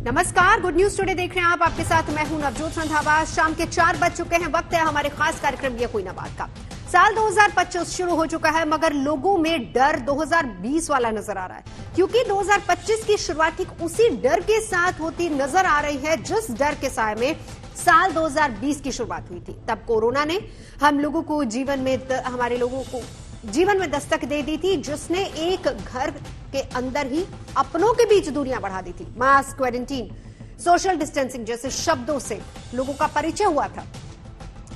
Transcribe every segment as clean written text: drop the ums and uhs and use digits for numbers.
नमस्कार, good news today देख रहे हैं आप। आपके साथ मैं हूं नवजोत रंधावा। शाम के 4 बज चुके हैं। वक्त है हमारे खास कार्यक्रम ये कोई ना बात का। साल 2025 शुरू हो चुका है, मगर लोगों में डर 2020 वाला नजर आ रहा है, क्योंकि 2025 की शुरुआत ठीक उसी डर के साथ होती नजर आ रही है जिस डर के साए में साल 2020 की शुरुआत हुई थी। तब कोरोना ने हम लोगों को हमारे लोगों को जीवन में दस्तक दे दी थी, जिसने एक घर के अंदर ही अपनों के बीच दूरियां बढ़ा दी थी। मास्क, क्वारंटीन, सोशल डिस्टेंसिंग जैसे शब्दों से लोगों का परिचय हुआ था।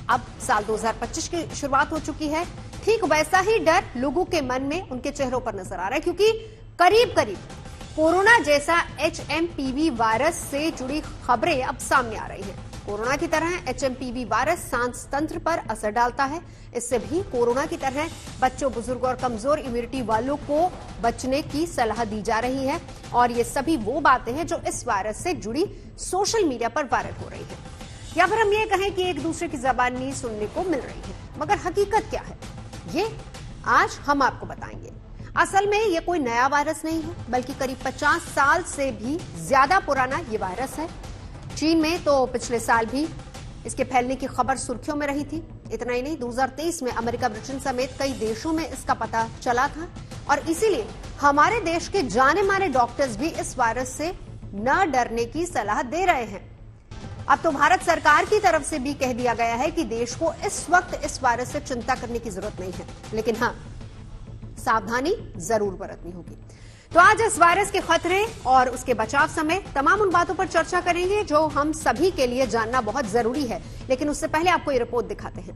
अब साल 2025 की शुरुआत हो चुकी है, ठीक वैसा ही डर लोगों के मन में, उनके चेहरों पर नजर आ रहा है, क्योंकि करीब करीब कोरोना जैसा HMPV वायरस से जुड़ी खबरें अब सामने आ रही हैं। कोरोना की तरह HMPV वायरस सांस तंत्र पर असर डालता है। इससे भी कोरोना की तरह बच्चों, बुजुर्गों और कमजोर इम्यूनिटी वालों को बचने की सलाह दी जा रही है। और ये सभी वो बातें हैं जो इस वायरस से जुड़ी सोशल मीडिया पर वायरल हो रही है, या फिर हम ये कहें कि एक दूसरे की जबानी सुनने को मिल रही है। मगर हकीकत क्या है, ये आज हम आपको बताएंगे। असल में ये कोई नया वायरस नहीं है, बल्कि करीब 50 साल से भी ज्यादा पुराना ये वायरस है। चीन में तो पिछले साल भी इसके फैलने की खबर सुर्खियों में रही थी। इतना ही नहीं, 2023 में अमेरिका, ब्रिटेन समेत कई देशों में इसका पता चला था, और इसीलिए हमारे देश के जाने माने डॉक्टर्स भी इस वायरस से न डरने की सलाह दे रहे हैं। अब तो भारत सरकार की तरफ से भी कह दिया गया है कि देश को इस वक्त इस वायरस से चिंता करने की जरूरत नहीं है, लेकिन हाँ, सावधानी जरूर बरतनी होगी। तो आज इस वायरस के खतरे और उसके बचाव समेत तमाम उन बातों पर चर्चा करेंगे जो हम सभी के लिए जानना बहुत जरूरी है। लेकिन उससे पहले आपको ये रिपोर्ट दिखाते हैं।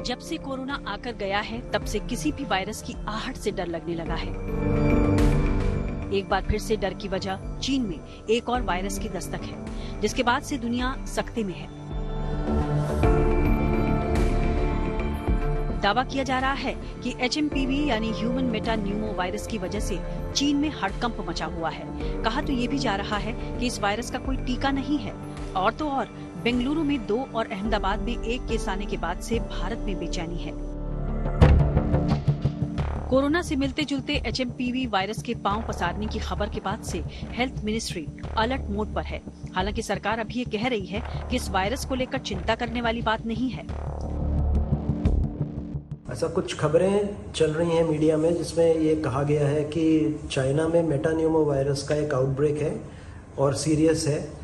जब से कोरोना आकर गया है, तब से किसी भी वायरस की आहट से डर लगने लगा है। एक बार फिर से डर की वजह चीन में एक और वायरस की दस्तक है, जिसके बाद से दुनिया सख्ते में है। दावा किया जा रहा है कि HMPV यानी ह्यूमन मेटा न्यूमो वायरस की वजह से चीन में हड़कंप मचा हुआ है। कहा तो ये भी जा रहा है कि इस वायरस का कोई टीका नहीं है। और तो और बेंगलुरु में 2 और अहमदाबाद में 1 केस आने के बाद से भारत में बेचैनी है। कोरोना से मिलते जुलते HMPV वायरस के पांव पसारने की खबर के बाद से हेल्थ मिनिस्ट्री अलर्ट मोड पर है। हालांकि सरकार अभी ये कह रही है कि इस वायरस को लेकर चिंता करने वाली बात नहीं है। ऐसा कुछ खबरें चल रही हैं मीडिया में, जिसमें ये कहा गया है कि चाइना में मेटान्यूमो वायरस का एक आउटब्रेक है और सीरियस है।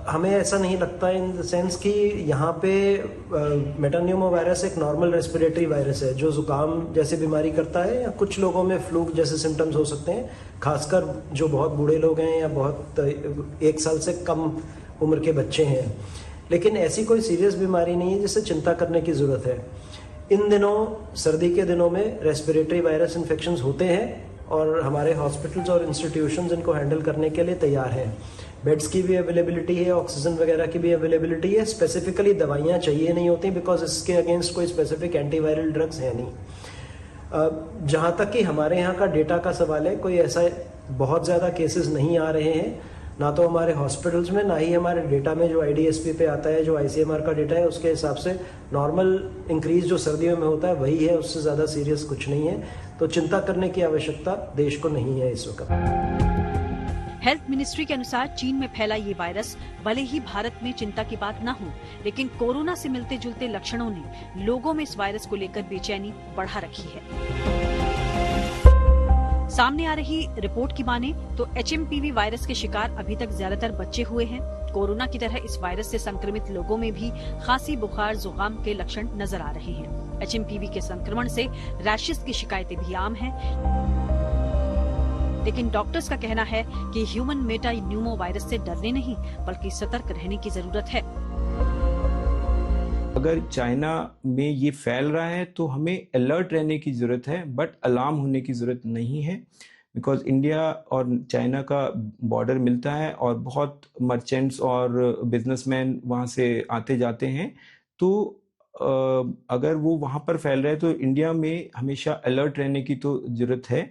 हमें ऐसा नहीं लगता, इन द सेंस कि यहाँ पे मेटान्यूमो वायरस एक नॉर्मल रेस्पिरेटरी वायरस है जो जुकाम जैसे बीमारी करता है, या कुछ लोगों में फ्लू जैसे सिम्टम्स हो सकते हैं, खासकर जो बहुत बूढ़े लोग हैं या बहुत 1 साल से कम उम्र के बच्चे हैं। लेकिन ऐसी कोई सीरियस बीमारी नहीं है जिससे चिंता करने की ज़रूरत है। इन दिनों, सर्दी के दिनों में रेस्पिरेटरी वायरस इन्फेक्शंस होते हैं, और हमारे हॉस्पिटल्स और इंस्टीट्यूशंस इनको हैंडल करने के लिए तैयार हैं। बेड्स की भी अवेलेबिलिटी है, ऑक्सीजन वगैरह की भी अवेलेबिलिटी है। स्पेसिफिकली दवाइयाँ चाहिए नहीं होती, बिकॉज इसके अगेंस्ट कोई स्पेसिफिक एंटीवायरल ड्रग्स है नहीं। जहाँ तक कि हमारे यहाँ का डेटा का सवाल है, कोई ऐसा बहुत ज़्यादा केसेस नहीं आ रहे हैं, ना तो हमारे हॉस्पिटल्स में, ना ही हमारे डेटा में जो IDSP पे आता है, जो ICMR का डेटा है, उसके हिसाब से नॉर्मल इंक्रीज जो सर्दियों में होता है वही है, उससे ज़्यादा सीरियस कुछ नहीं है। तो चिंता करने की आवश्यकता देश को नहीं है इस वक्त। हेल्थ मिनिस्ट्री के अनुसार चीन में फैला ये वायरस भले ही भारत में चिंता की बात न हो, लेकिन कोरोना से मिलते जुलते लक्षणों ने लोगों में इस वायरस को लेकर बेचैनी बढ़ा रखी है। सामने आ रही रिपोर्ट की माने तो HMPV वायरस के शिकार अभी तक ज्यादातर बच्चे हुए हैं। कोरोना की तरह इस वायरस से संक्रमित लोगों में भी खांसी, बुखार, जुकाम के लक्षण नजर आ रहे हैं। HMPV के संक्रमण से रैशेस की शिकायतें भी आम हैं। लेकिन डॉक्टर्स का कहना है कि ह्यूमन मेटा न्यूमो वायरस से डरने नहीं, बल्कि सतर्क रहने की जरूरत है। अगर चाइना में ये फैल रहा है तो हमें अलर्ट रहने की जरूरत है, बट अलार्म होने की जरूरत नहीं है, बिकॉज इंडिया और चाइना का बॉर्डर मिलता है और बहुत मर्चेंट्स और बिजनेसमैन वहाँ से आते जाते हैं। तो अगर वो वहाँ पर फैल रहा है तो इंडिया में हमेशा अलर्ट रहने की तो जरूरत है।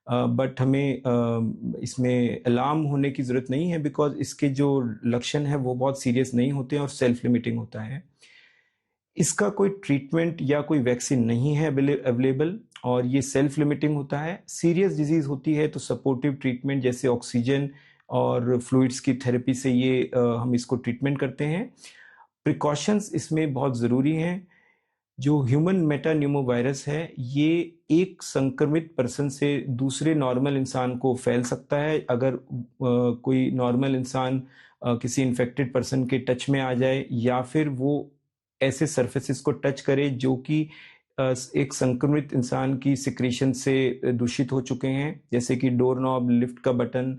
बट हमें इसमें अलार्म होने की ज़रूरत नहीं है, बिकॉज इसके जो लक्षण है वो बहुत सीरियस नहीं होते हैं और सेल्फ लिमिटिंग होता है। इसका कोई ट्रीटमेंट या कोई वैक्सीन नहीं है अवेलेबल, और ये सेल्फ लिमिटिंग होता है। सीरियस डिजीज़ होती है तो सपोर्टिव ट्रीटमेंट जैसे ऑक्सीजन और फ्लूइड्स की थेरेपी से ये हम इसको ट्रीटमेंट करते हैं। प्रिकॉशंस इसमें बहुत ज़रूरी हैं। जो ह्यूमन मेटान्यूमो वायरस है ये एक संक्रमित पर्सन से दूसरे नॉर्मल इंसान को फैल सकता है। अगर कोई नॉर्मल इंसान किसी इन्फेक्टेड पर्सन के टच में आ जाए, या फिर वो ऐसे सरफेसेस को टच करे जो कि एक संक्रमित इंसान की सिक्रीशन से दूषित हो चुके हैं, जैसे कि डोर नॉब, लिफ्ट का बटन,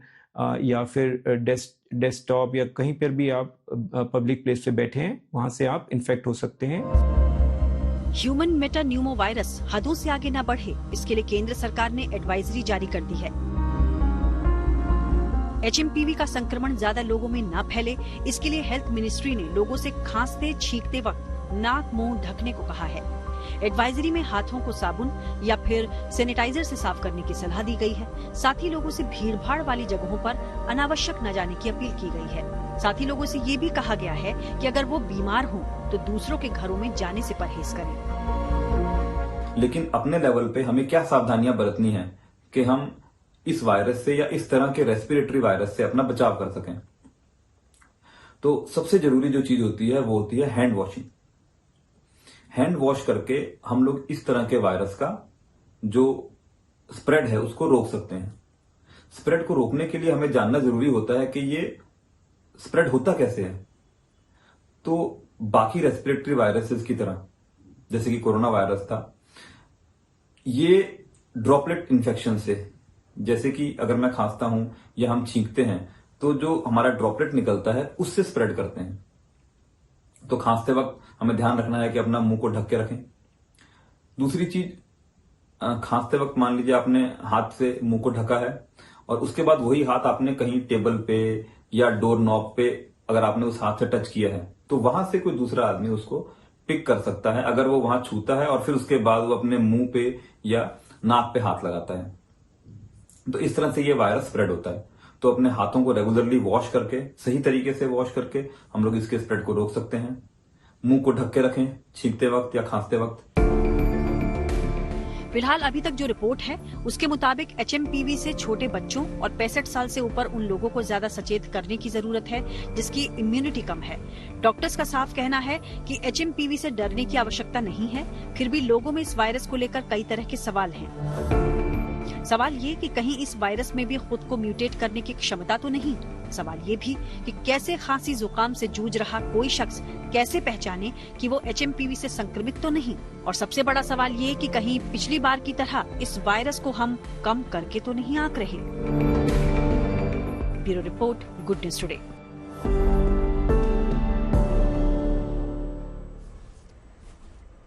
या फिर डेस्कटॉप, या कहीं पर भी आप पब्लिक प्लेस पे बैठे हैं वहां से आप इन्फेक्ट हो सकते हैं। ह्यूमन मेटान्यूमो वायरस हदों से आगे न बढ़े, इसके लिए केंद्र सरकार ने एडवाइजरी जारी कर दी है। HMPV का संक्रमण ज्यादा लोगों में न फैले, इसके लिए हेल्थ मिनिस्ट्री ने लोगों से खांसते छींकते वक्त नाक मुंह ढकने को कहा है। एडवाइजरी में हाथों को साबुन या फिर सैनिटाइजर से साफ करने की सलाह दी गई है। साथ ही लोगों से भीड़भाड़ वाली जगहों पर अनावश्यक न जाने की अपील की गई है। साथ ही लोगों से ये भी कहा गया है कि अगर वो बीमार हों तो दूसरों के घरों में जाने से परहेज करें। लेकिन अपने लेवल पे हमें क्या सावधानियां बरतनी है कि हम इस वायरस से या इस तरह के रेस्पिरेटरी वायरस से अपना बचाव कर सकें। तो सबसे जरूरी जो चीज होती है वो होती है हैंड वॉशिंग। हैंड वॉश करके हम लोग इस तरह के वायरस का जो स्प्रेड है उसको रोक सकते हैं। स्प्रेड को रोकने के लिए हमें जानना जरूरी होता है कि ये स्प्रेड होता कैसे है। तो बाकी रेस्पिरेटरी वायरसेस की तरह, जैसे कि कोरोना वायरस था, ये ड्रॉपलेट इन्फेक्शन से, जैसे कि अगर मैं खांसता हूं या हम छींकते हैं तो जो हमारा ड्रॉपलेट निकलता है उससे स्प्रेड करते हैं। तो खांसते वक्त हमें ध्यान रखना है कि अपना मुंह को ढक के रखें। दूसरी चीज, खांसते वक्त मान लीजिए आपने हाथ से मुंह को ढका है और उसके बाद वही हाथ आपने कहीं टेबल पे या डोर नॉब पे अगर आपने उस हाथ से टच किया है तो वहां से कोई दूसरा आदमी उसको पिक कर सकता है अगर वो वहां छूता है और फिर उसके बाद वो अपने मुंह पे या नाक पे हाथ लगाता है। तो इस तरह से ये वायरस स्प्रेड होता है। तो अपने हाथों को रेगुलरली वॉश करके, सही तरीके से वॉश करके हम लोग इसके स्प्रेड को रोक सकते हैं। मुंह को ढक के रखें छींकते वक्त या खांसते वक्त। फिलहाल अभी तक जो रिपोर्ट है उसके मुताबिक HMPV से छोटे बच्चों और 65 साल से ऊपर उन लोगों को ज्यादा सचेत करने की जरूरत है जिसकी इम्यूनिटी कम है। डॉक्टर्स का साफ कहना है कि HMPV से डरने की आवश्यकता नहीं है, फिर भी लोगों में इस वायरस को लेकर कई तरह के सवाल हैं। सवाल ये कि कहीं इस वायरस में भी खुद को म्यूटेट करने की क्षमता तो नहीं। सवाल ये भी कि कैसे खांसी जुकाम से जूझ रहा कोई शख्स कैसे पहचाने कि वो HMPV से संक्रमित तो नहीं। और सबसे बड़ा सवाल ये कि कहीं पिछली बार की तरह इस वायरस को हम कम करके तो नहीं आंक रहे। Bureau report, good news today.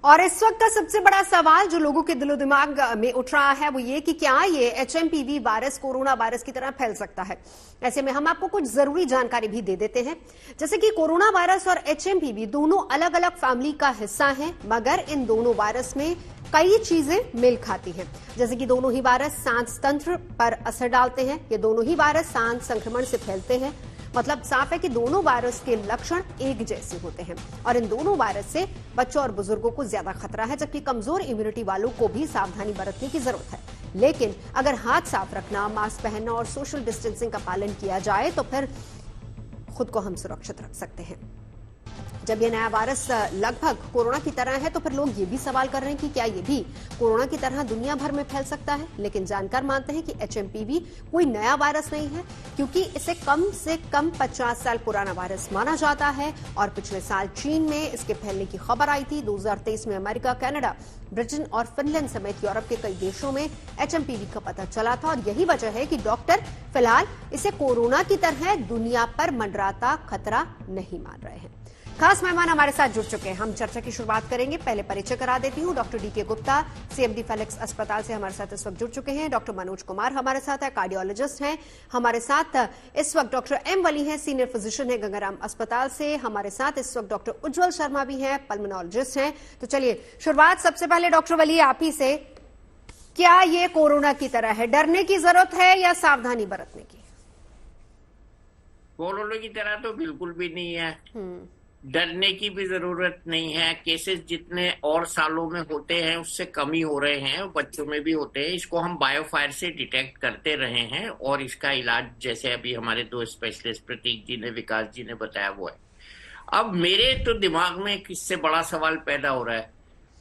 और इस वक्त का सबसे बड़ा सवाल जो लोगों के दिलो दिमाग में उठ रहा है वो ये कि क्या ये HMPV वायरस कोरोना वायरस की तरह फैल सकता है। ऐसे में हम आपको कुछ जरूरी जानकारी भी दे देते हैं, जैसे कि कोरोना वायरस और HMPV दोनों अलग अलग फैमिली का हिस्सा हैं, मगर इन दोनों वायरस में कई चीजें मेल खाती हैं। जैसे कि दोनों ही वायरस सांस तंत्र पर असर डालते हैं, ये दोनों ही वायरस सांस संक्रमण से फैलते हैं। मतलब साफ है कि दोनों वायरस के लक्षण एक जैसे होते हैं और इन दोनों वायरस से बच्चों और बुजुर्गों को ज्यादा खतरा है, जबकि कमजोर इम्यूनिटी वालों को भी सावधानी बरतने की जरूरत है। लेकिन अगर हाथ साफ रखना, मास्क पहनना और सोशल डिस्टेंसिंग का पालन किया जाए तो फिर खुद को हम सुरक्षित रख सकते हैं। जब ये नया वायरस लगभग कोरोना की तरह है तो फिर लोग ये भी सवाल कर रहे हैं कि क्या ये भी कोरोना की तरह दुनिया भर में फैल सकता है। लेकिन जानकार मानते हैं कि HMPV कोई नया वायरस नहीं है, क्योंकि इसे कम से कम 50 साल पुराना वायरस माना जाता है और पिछले साल चीन में इसके फैलने की खबर आई थी। 2023 में अमेरिका, कनाडा, ब्रिटेन और फिनलैंड समेत यूरोप के कई देशों में HMPV का पता चला था और यही वजह है कि डॉक्टर फिलहाल इसे कोरोना की तरह दुनिया पर मंडराता खतरा नहीं मान रहे हैं। खास मेहमान हमारे साथ जुड़ चुके हैं, हम चर्चा की शुरुआत करेंगे। पहले परिचय करा देती हूं, doctor DK Gupta CMD Felix अस्पताल से हमारे साथ इस वक्त जुड़ चुके हैं। डॉक्टर मनोज कुमार हमारे साथ है, कार्डियोलॉजिस्ट हैं। हमारे साथ इस वक्त डॉक्टर M वली हैं, सीनियर फिजिशियन है गंगाराम अस्पताल से। हमारे साथ इस वक्त डॉक्टर उज्जवल शर्मा भी हैं, पल्मोनोलॉजिस्ट हैं। तो चलिए शुरुआत सबसे पहले डॉक्टर वली आप ही से। क्या ये कोरोना की तरह है, डरने की जरूरत है या सावधानी बरतने की? कोरोना की तरह तो बिल्कुल भी नहीं है, डरने की भी जरूरत नहीं है। केसेस जितने और सालों में होते हैं उससे कम ही हो रहे हैं, बच्चों में भी होते हैं। इसको हम बायोफायर से डिटेक्ट करते रहे हैं और इसका इलाज जैसे अभी हमारे 2 स्पेशलिस्ट प्रतीक जी ने, विकास जी ने बताया वो है। अब मेरे तो दिमाग में किससे बड़ा सवाल पैदा हो रहा है,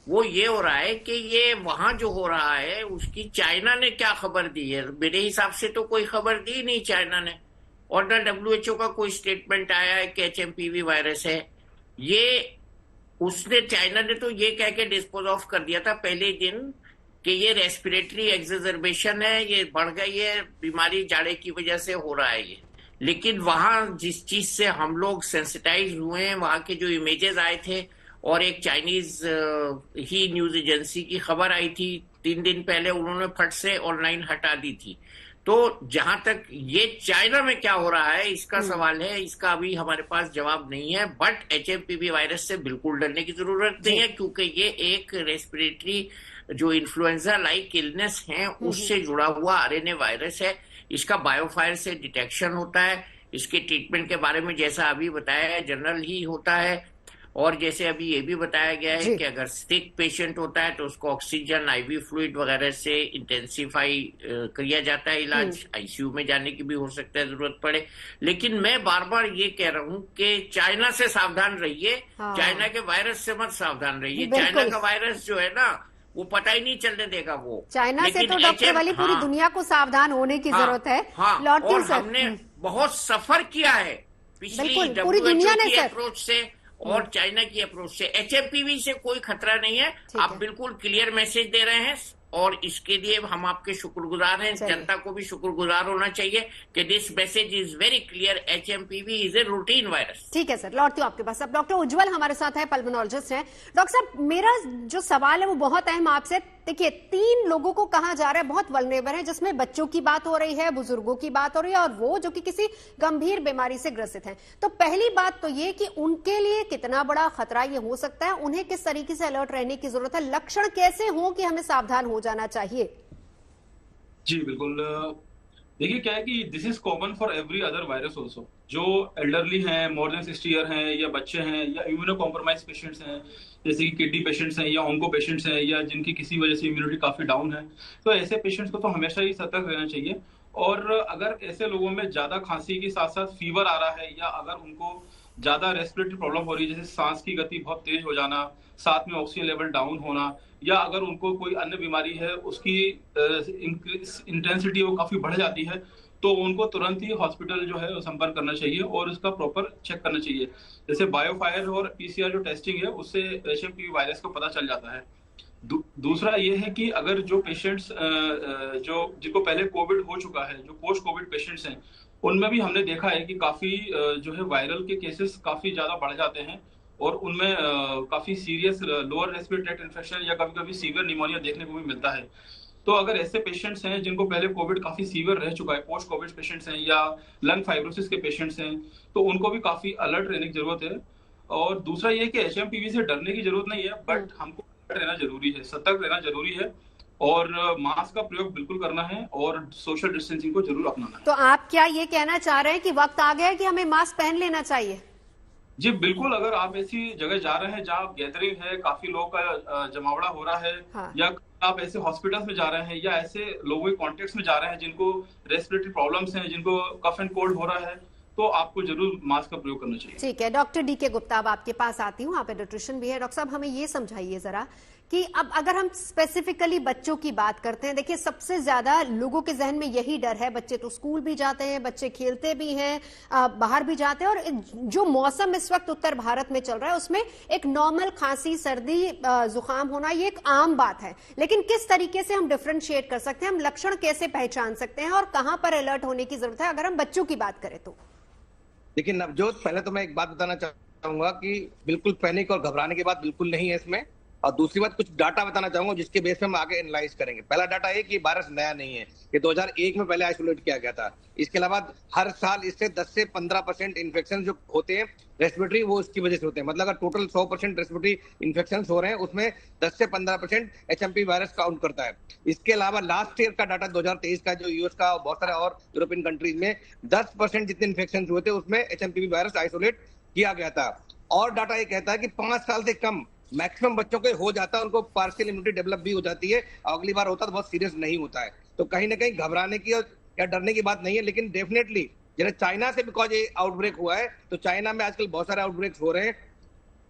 वो ये हो रहा है कि ये वहां जो हो रहा है उसकी चाइना ने क्या खबर दी है। मेरे हिसाब से तो कोई खबर दी नहीं चाइना ने, और न WHO का कोई स्टेटमेंट आया है कि HMPV वायरस है। ये उसने, चाइना ने तो ये कह के डिस्पोज ऑफ कर दिया था पहले दिन कि ये रेस्पिरेटरी एक्सजर्बेशन है, ये बढ़ गई है बीमारी, जाड़े की वजह से हो रहा है ये। लेकिन वहां जिस चीज से हम लोग सेंसिटाइज हुए हैं, वहां के जो इमेजेस आए थे, और एक चाइनीज ही न्यूज एजेंसी की खबर आई थी 3 दिन पहले, उन्होंने फट से ऑनलाइन हटा दी थी। तो जहां तक ये चाइना में क्या हो रहा है इसका सवाल है, इसका अभी हमारे पास जवाब नहीं है। बट HMPV वायरस से बिल्कुल डरने की जरूरत नहीं है, क्योंकि ये एक रेस्पिरेटरी जो इन्फ्लुएंजा लाइक इलनेस है उससे जुड़ा हुआ RNA वायरस है। इसका बायोफायर से डिटेक्शन होता है। इसके ट्रीटमेंट के बारे में जैसा अभी बताया है जनरल ही होता है, और जैसे अभी ये भी बताया गया है कि अगर सिक पेशेंट होता है तो उसको ऑक्सीजन, IV फ्लूइड वगैरह से इंटेंसिफाई किया जाता है इलाज। ICU में जाने की भी हो सकता है जरूरत पड़े। लेकिन मैं बार बार ये कह रहा हूं कि चाइना से सावधान रहिए, चाइना के वायरस से मत सावधान रहिए। चाइना का वायरस जो है ना वो पता ही नहीं चलने देगा वो। चाइना से तो डॉक्टर वाली पूरी दुनिया को सावधान होने की जरूरत है। और हमने बहुत सफर किया है पिछली पूरी दुनिया ने अप्रोच से और चाइना की अप्रोच से। HMPV से कोई खतरा नहीं है, आप बिल्कुल क्लियर मैसेज दे रहे हैं, और इसके लिए हम आपके शुक्रगुजार हैं। जनता को भी शुक्रगुजार होना चाहिए कि this message is very clear, HMPV is a routine virus. ठीक है सर, लौटती हूँ आपके पास। अब डॉक्टर उज्जवल हमारे साथ है, पल्मोनोलॉजिस्ट हैं। डॉक्टर साहब, मेरा जो सवाल है वो बहुत अहम आपसे। देखिए, 3 लोगों को कहा जा रहा है बहुत वल्नरेबल है, जिसमें बच्चों की बात हो रही है, बुजुर्गों की बात हो रही है, और वो जो कि किसी गंभीर बीमारी से ग्रसित हैं। तो पहली बात तो ये कि उनके लिए कितना बड़ा खतरा ये हो सकता है, उन्हें किस तरीके से अलर्ट रहने की जरूरत है, लक्षण कैसे हो कि हमें सावधान हो जाना चाहिए? जी बिल्कुल। देखिए क्या है कि this is common for every other virus also. जो एल्डरली हैं, मोर देन 60 ईयर हैं, या बच्चे हैं, या इम्यूनो कॉम्प्रोमाइज पेशेंट्स हैं, जैसे कि किडनी पेशेंट्स हैं या ऑन्को पेशेंट्स हैं, या जिनकी किसी वजह से इम्यूनिटी काफी डाउन है, तो ऐसे पेशेंट्स को तो हमेशा ही सतर्क रहना चाहिए। और अगर ऐसे लोगों में ज्यादा खांसी के साथ साथ फीवर आ रहा है, या अगर उनको ज्यादा रेस्पिरेटरी प्रॉब्लम हो रही है, जैसे सांस की गति बहुत तेज हो जाना, साथ में ऑक्सीजन लेवल डाउन होना, या अगर उनको कोई अन्य बीमारी है उसकी इंटेंसिटी वो काफी बढ़ जाती है, तो उनको तुरंत ही हॉस्पिटल जो है संपर्क करना चाहिए और उसका प्रॉपर चेक करना चाहिए। जैसे बायोफायर और PCR जो टेस्टिंग है उससे HMPV वायरस को पता चल जाता है। दूसरा ये है कि अगर जो पेशेंट्स जो जिनको पहले कोविड हो चुका है, जो पोस्ट कोविड पेशेंट्स हैं, उनमें भी हमने देखा है कि काफी जो है वायरल के केसेस काफी ज्यादा बढ़ जाते हैं, और उनमें काफी serious lower respiratory tract infection या कभी कभी सीवियर निमोनिया देखने को भी मिलता है। तो अगर ऐसे पेशेंट्स हैं जिनको पहले कोविड काफी सीवियर रह चुका है, पोस्ट कोविड पेशेंट्स हैं या लंग फाइब्रोसिस के पेशेंट्स हैं, तो उनको भी काफी अलर्ट रहने की जरूरत है। और दूसरा ये कि HMPV से डरने की जरूरत नहीं है, बट हमको अलर्ट रहना जरूरी है, सतर्क रहना जरूरी है, और मास्क का प्रयोग बिल्कुल करना है, और सोशल डिस्टेंसिंग को जरूर अपनाना है। तो आप क्या ये कहना चाह रहे हैं कि वक्त आ गया है कि हमें मास्क पहन लेना चाहिए? जी बिल्कुल। अगर आप ऐसी जगह जा रहे हैं जहाँ गैदरिंग है, काफी लोगों का जमावड़ा हो रहा है, या आप ऐसे हॉस्पिटल्स में जा रहे हैं, या ऐसे लोगों के कॉन्टेक्ट्स में जा रहे हैं जिनको रेस्पिरेटरी प्रॉब्लम्स हैं, जिनको कफ एंड कोल्ड हो रहा है, तो आपको जरूर मास्क का प्रयोग करना चाहिए। ठीक है, डॉक्टर DK गुप्ता, अब आपके पास आती हूँ, आप पेडिट्रिशियन भी है। डॉक्टर साहब, हमें ये समझाइए जरा कि अब अगर हम स्पेसिफिकली बच्चों की बात करते हैं, देखिए सबसे ज्यादा लोगों के जहन में यही डर है। बच्चे तो स्कूल भी जाते हैं, बच्चे खेलते भी हैं, बाहर भी जाते हैं, और जो मौसम इस वक्त उत्तर भारत में चल रहा है उसमें एक नॉर्मल खांसी, सर्दी, जुकाम होना ये एक आम बात है। लेकिन किस तरीके से हम डिफ्रेंशिएट कर सकते हैं, हम लक्षण कैसे पहचान सकते हैं, और कहां पर अलर्ट होने की जरूरत है अगर हम बच्चों की बात करें तो? देखिए नवजोत, पहले तो मैं एक बात बताना चाहूंगा कि बिल्कुल पैनिक और घबराने की बात बिल्कुल नहीं है इसमें। और दूसरी बात, कुछ डाटा बताना चाहूंगा जिसके बेस पे हम आगे एनालाइज करेंगे। पहला डाटा है कि वायरस नया नहीं है, ये 2001 में पहले आइसोलेट किया गया था। इसके अलावा हर साल इससे 10 से 15% इन्फेक्शन जो होते हैं रेस्पिरेटरी, वो उसकी वजह से होते हैं। मतलब अगर टोटल 100% रेस्पिरेटरी इन्फेक्शन हो रहे हैं, उसमें 10 से 15% एचएमपी वायरस काउंट करता है। इसके अलावा लास्ट ईयर का डाटा 2023 का जो यूएस का और बहुत सारे और यूरोपियन कंट्रीज में 10% जितने इन्फेक्शन हुए थे उसमें एचएमपी वायरस आइसोलेट किया गया था। और डाटा ये कहता है कि 5 साल से कम मैक्सिमम बच्चों को हो जाता है, उनको पार्शियल इम्यूनिटी डेवलप भी हो जाती है, अगली बार होता है तो बहुत सीरियस नहीं होता है। तो कहीं ना कहीं घबराने की या डरने की बात नहीं है, लेकिन डेफिनेटली जैसे चाइना से बिकॉज ये आउटब्रेक हुआ है, तो चाइना में आजकल बहुत सारे आउटब्रेक्स हो रहे हैं,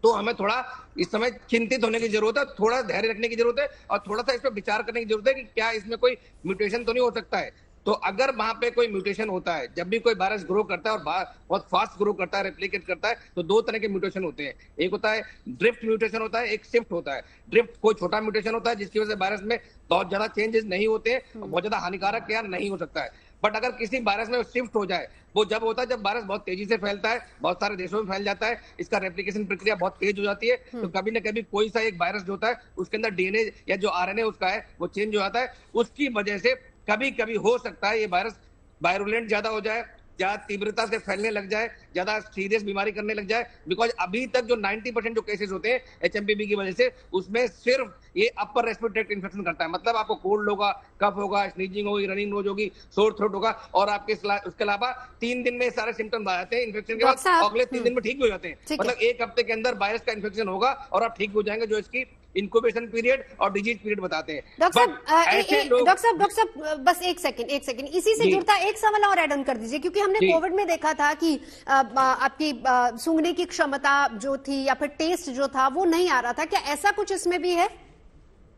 तो हमें थोड़ा इस समय चिंतित होने की जरूरत है, थोड़ा धैर्य रखने की जरूरत है और थोड़ा सा इस पर विचार करने की जरूरत है कि क्या इसमें कोई म्यूटेशन तो नहीं हो सकता है। तो अगर वहां पे कोई म्यूटेशन होता है, जब भी कोई वायरस ग्रो करता है और बहुत फास्ट ग्रो करता है, रेप्लिकेट करता है, तो 2 तरह के म्यूटेशन होते हैं। एक होता है ड्रिफ्ट म्यूटेशन होता है, एक शिफ्ट होता है। ड्रिफ्ट कोई छोटा म्यूटेशन होता है जिसकी वजह से वायरस में बहुत ज्यादा चेंजेस नहीं होते हैं, बहुत ज्यादा हानिकारक या नहीं हो सकता है। बट अगर किसी वायरस में शिफ्ट हो जाए, वो जब होता है जब वायरस बहुत तेजी से फैलता है, बहुत सारे देशों में फैल जाता है, इसका रेप्लिकेशन प्रक्रिया बहुत तेज हो जाती है, तो कभी ना कभी कोई सा एक वायरस जो होता है उसके अंदर डीएनए या जो आरएनए उसका है वो चेंज हो जाता है। उसकी वजह से कभी कभी हो सकता है ये वायरस वायरुलेंट ज्यादा हो जाए, ज्यादा तीव्रता से फैलने लग जाए, ज्यादा सीरियस बीमारी करने लग जाए। बिकॉज अभी तक जो 90% जो केसेस होते हैं एचएमपीवी की वजह से, उसमें सिर्फ ये अपर रेस्पिरेटरी ट्रैक्ट इन्फेक्शन करता है। मतलब आपको कोल्ड होगा, कफ होगा, स्नीजिंग होगी, रनिंग नोज होगी, सोर थ्रोट होगा, और आपके उसके अलावा 3 दिन में सारे सिम्टम्स आ जाते हैं इन्फेक्शन के बाद, अगले 3 दिन में ठीक भी हो जाते हैं। मतलब 1 हफ्ते के अंदर वायरस का इन्फेक्शन होगा और आप ठीक हो जाएंगे, जो इसकी इंक्यूबेशन पीरियड और डिजीज पीरियड बताते हैं। डॉक्टर साहब बस एक सेकंड इसी से जुड़ता एक सवाल और ऐड ऑन कर दीजिए, क्योंकि हमने कोविड में देखा था कि आपकी सूंघने की क्षमता जो थी या फिर टेस्ट जो था वो नहीं आ रहा था। क्या ऐसा कुछ इसमें भी है?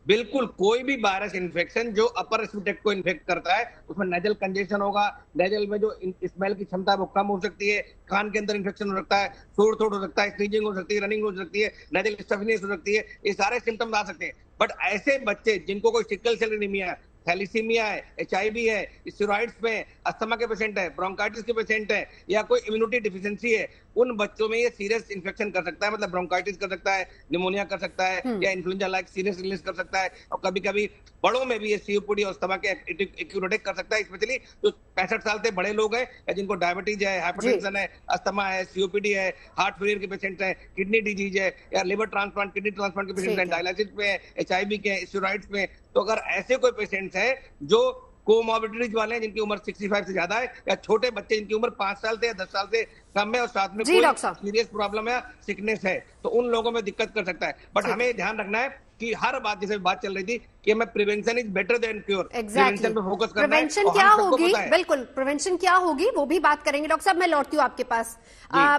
बिल्कुल, कोई भी वायरस इन्फेक्शन जो अपर रेस्पिरेटरी ट्रैक्ट को इन्फेक्ट करता है उसमें नेजल कंजेशन होगा, नेजल में जो स्मेल की क्षमता है वो कम हो सकती है, कान के अंदर इन्फेक्शन हो सकता है, सोर थ्रोट हो सकता है, स्नीजिंग हो सकती है, रनिंग हो सकती है, नेजल स्टफनेस हो सकती है, ये सारे सिम्टम्स आ सकते हैं। बट ऐसे बच्चे जिनको कोई सिकल सेल एनीमिया, थैलीसीमिया है, एचआईवी है, स्टेरॉइड्स में अस्थमा के पेशेंट है, ब्रोंकाइटिस के पेशेंट है, या कोई इम्यूनिटी डिफिशिएंसी है, उन बच्चों में ये सीरियस इन्फेक्शन कर सकता है। मतलब ब्रोंकाइटिस कर सकता है, निमोनिया कर सकता है, या इन्फ्लुएंजा लाइक सीरियस इलनेस कर सकता है, और कभी कभी बड़ों में भी ये सीओपीडी और अस्थमा के एक्यूरेटिक कर सकता है। स्पेशली जो 65 साल से बड़े लोग हैं, या जिनको डायबिटीज है, हाइपरटेंशन है, अस्थमा है, सीओपीडी है, हार्ट फेलियर के पेशेंट हैं, किडनी डिजीज है, या लिवर ट्रांसप्लांट, किडनी ट्रांसप्लांट के पेशेंट हैं, डायलिसिस पे है, एचआईवी के, स्टेरॉइड्स में। तो अगर ऐसे कोई पेशेंट्स हैं जो कोमॉर्बिडिटीज वाले हैं, जिनकी उम्र 65 से ज्यादा है, या छोटे बच्चे जिनकी उम्र 5 साल से या 10 साल से कम है और साथ में कोई सीरियस प्रॉब्लम है, सिकनेस है, तो उन लोगों में दिक्कत कर सकता है। बट हमें ध्यान रखना है कि हर बात जैसे बात चल रही थी कि हमें prevention is better than cure, prevention पे फोकस करना है। प्रिवेंशन क्या होगी, बिल्कुल प्रिवेंशन क्या होगी वो भी बात करेंगे। डॉक्टर साहब मैं लौटती हूँ आपके पास।